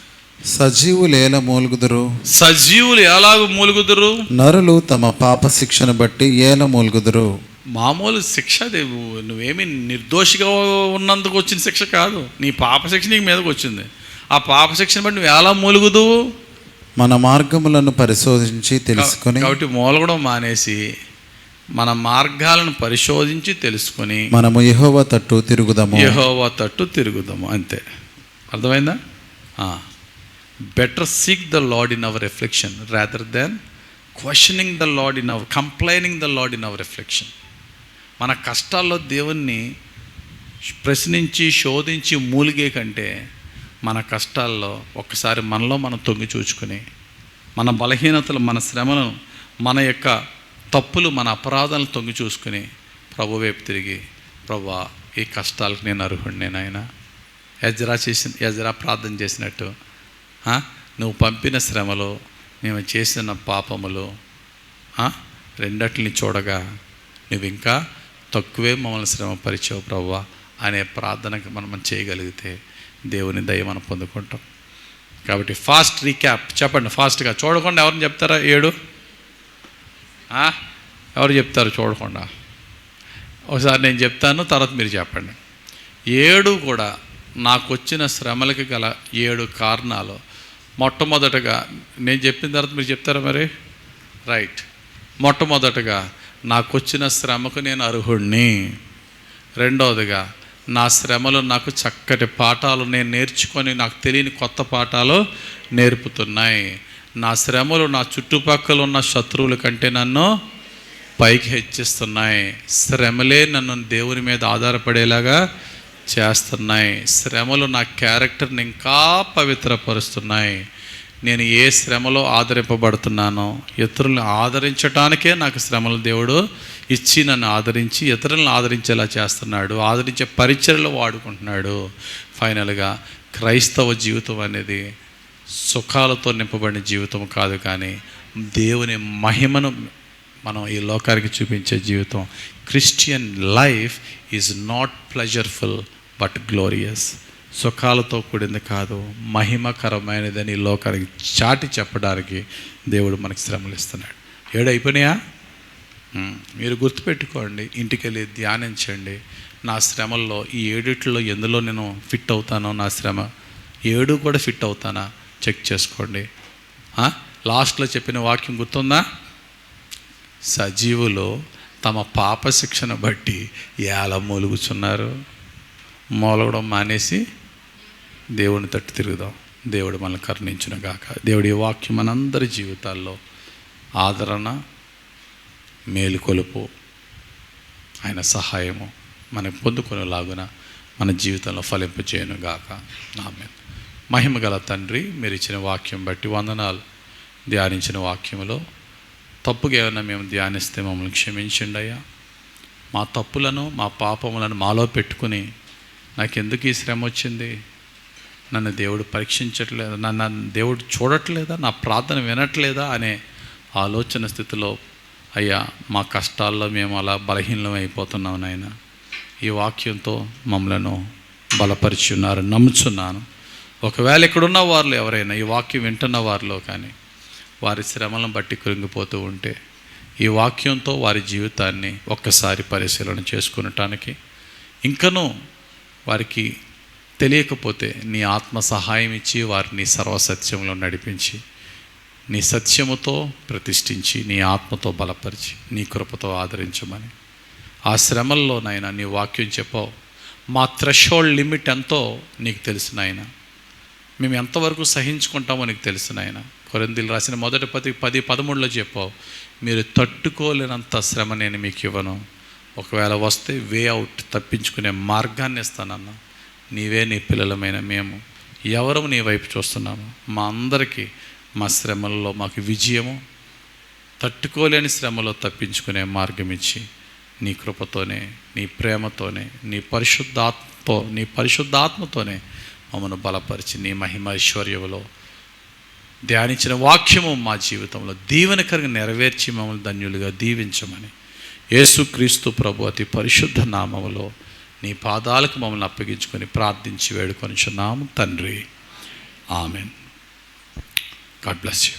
సజీవులు ఎలా మూలుగుదురు? సజీవులు ఎలాగ మూలుగుదురు? నరులు తమ పాప శిక్షను బట్టి ఎలా మూలుగుదురు? మామూలు శిక్ష దేవు, నువ్వేమి నిర్దోషిగా ఉన్నందుకు వచ్చిన శిక్ష కాదు, నీ పాప శిక్ష నీకు మీదకి వచ్చింది. ఆ పాప శిక్షను బట్టి నువ్వు ఎలా మూలుగుదువు? మన మార్గములను పరిశోధించి తెలుసుకొని, కాబట్టి మూలగడం మానేసి మన మార్గాలను పరిశోధించి తెలుసుకొని మనము యెహోవా తట్టు తిరుగుదాము. అంతే. అర్థమైందా? Better seek the lord in our reflection rather than questioning the lord in our complaining the lord in our reflection. మన కష్టాల్లో దేవుణ్ణి ప్రశ్నించి శోధించి మూలిగే కంటే మన కష్టాల్లో ఒక్కసారి మనలో మనం తొంగి చూచుకొని మన బలహీనతలు, మన శ్రమలను, మన యొక్క తప్పులు, మన అపరాధాలను తొంగి చూసుకుని ప్రభు వైపు తిరిగి, ప్రభువా ఈ కష్టాలకు నేను అర్హుడిని నాయన. ఎజ్రా ప్రార్థన చేసినట్టు నువ్వు పంపిన శ్రమలో, మేము చేసిన పాపములు, రెండట్లని చూడగా నువ్వు ఇంకా తక్కువే మమ్మల్ని శ్రమపరిచావు ప్రభువా అనే ప్రార్థనకి మనం చేయగలిగితే దేవుని దయ మనం పొందుకుంటాం. కాబట్టి ఫాస్ట్ రీక్యాప్ చెప్పండి, ఫాస్ట్గా చూడకుండా ఎవరిని చెప్తారా? 7 ఎవరు చెప్తారు చూడకుండా? ఒకసారి నేను చెప్తాను, తర్వాత మీరు చెప్పండి. 7 కూడా నాకు వచ్చిన శ్రమలకి గల 7 కారణాలు. మొట్టమొదటగా నేను చెప్పిన తర్వాత మీరు చెప్తారా మరి? రైట్. మొట్టమొదటగా నాకు వచ్చిన శ్రమకు నేను అర్హుడిని. రెండవదిగా నా శ్రమలు నాకు చక్కటి పాఠాలు నేను నేర్చుకొని నాకు తెలియని కొత్త పాఠాలు నేర్పుతున్నాయి. నా శ్రమలు నా చుట్టుపక్కల ఉన్న శత్రువుల కంటే నన్ను పైకి హెచ్చిస్తున్నాయి. శ్రమలే నన్ను దేవుని మీద ఆధారపడేలాగా చేస్తున్నాయి. శ్రమలు నా క్యారెక్టర్ని ఇంకా పవిత్రపరుస్తున్నాయి. నేను ఏ శ్రమలో ఆదరింపబడుతున్నానో ఇతరులను ఆదరించటానికే నాకు శ్రమలు దేవుడు ఇచ్చి నన్ను ఆదరించి ఇతరులను ఆదరించేలా చేస్తున్నాడు. ఆదరించే పరిచర్యలో వాడుకుంటున్నాడు. ఫైనల్గా క్రైస్తవ జీవితం అనేది సుఖాలతో నింపబడిన జీవితం కాదు, కానీ దేవుని మహిమను మనం ఈ లోకానికి చూపించే జీవితం. Christian life is not pleasureful but glorious. సుఖాలతో కూడింది కాదు, మహిమకరమైనదని లోకానికి చాటి చెప్పడానికి దేవుడు మనకి శ్రమలు ఇస్తున్నాడు. 7 అయిపోయినాయా? మీరు గుర్తుపెట్టుకోండి, ఇంటికి వెళ్ళి ధ్యానించండి. నా శ్రమల్లో ఈ 7 ఎందులో నేను ఫిట్ అవుతానో, నా శ్రమ 7 కూడా ఫిట్ అవుతానా చెక్ చేసుకోండి. లాస్ట్లో చెప్పిన వాక్యం గుర్తుందా? సజీవులు తమ పాప శిక్షను బట్టి ఎలా మూలుగుచున్నారు. మూలగడం మానేసి దేవుని తట్టు తిరుగుదాం. దేవుడు మనల్ని కరుణించును గాక. దేవుడి వాక్యం మనందరి జీవితాల్లో ఆదరణ, మేలుకొలుపు, ఆయన సహాయము మనం పొందుకునేలాగున మన జీవితంలో ఫలింపజేయను గాక. ఆమేన్. మహిమగల తండ్రి, మీరు ఇచ్చిన వాక్యం బట్టి వందనాలు. ధ్యానించిన వాక్యములో తప్పుగా ఏమైనా మేము ధ్యానిస్తే మమ్మల్ని క్షమించండి అయ్యా. మా తప్పులను మా పాపములను మాలో పెట్టుకుని నాకెందుకు ఈ శ్రమ వచ్చింది, నన్ను దేవుడు పరీక్షించట్లేదా, నన్ను దేవుడు చూడట్లేదా, నా ప్రార్థన వినట్లేదా అనే ఆలోచన స్థితిలో అయ్యా మా కష్టాల్లో మేము అలా బలహీనం అయిపోతున్నాం నాయన. ఈ వాక్యంతో మమ్మలను బలపరిచి ఉన్నారు, నమ్ముచున్నాను. ఒకవేళ ఇక్కడున్న వారిలో ఎవరైనా ఈ వాక్యం వింటున్న వారిలో కానీ వారి శ్రమలను బట్టి కృంగిపోతూ ఉంటే ఈ వాక్యంతో వారి జీవితాన్ని ఒక్కసారి పరిశీలన చేసుకునటానికి, ఇంకనూ వారికి తెలియకపోతే నీ ఆత్మ సహాయం ఇచ్చి వారిని సర్వసత్యంలో నడిపించి నీ సత్యముతో ప్రతిష్ఠించి నీ ఆత్మతో బలపరిచి నీ కృపతో ఆదరించమని, ఆ శ్రమల్లోనైనా నీ వాక్యం చెప్పావు. మా థ్రెషోల్డ్ లిమిట్ ఎంతో నీకు తెలుసు నాయన, మేము ఎంతవరకు సహించుకుంటామో నీకు తెలుసు నాయన. కొరింథీయులు రాసిన 1 పత్రిక 10:13 చెప్పావు, మీరు తట్టుకోలేనంత శ్రమ నేను మీకు ఇవ్వను, ఒకవేళ వస్తే వే అవుట్ తప్పించుకునే మార్గాన్ని ఇస్తానన్నా. నీవే నీ పిల్లలమైన మేము ఎవరు నీ వైపు చూస్తున్నాము. మా అందరికీ మా శ్రమల్లో మాకు విజయము, తట్టుకోలేని శ్రమలో తప్పించుకునే మార్గం ఇచ్చి నీ కృపతోనే, నీ ప్రేమతోనే, నీ పరిశుద్ధాత్మతోనే మమ్మల్ని బలపరిచి నీ మహిమ ఐశ్వర్యములో ధ్యానించిన వాక్యము మా జీవితంలో దీవెనకరంగా నెరవేర్చి మమ్మల్ని ధన్యులుగా దీవించమని యేసుక్రీస్తు ప్రభు అతి పరిశుద్ధ నామములో నీ పాదాలకు మమ్మల్ని అప్పగించుకొని ప్రార్థించి వేడుకొనిచున్నాము తండ్రి. ఆమెన్. God bless you.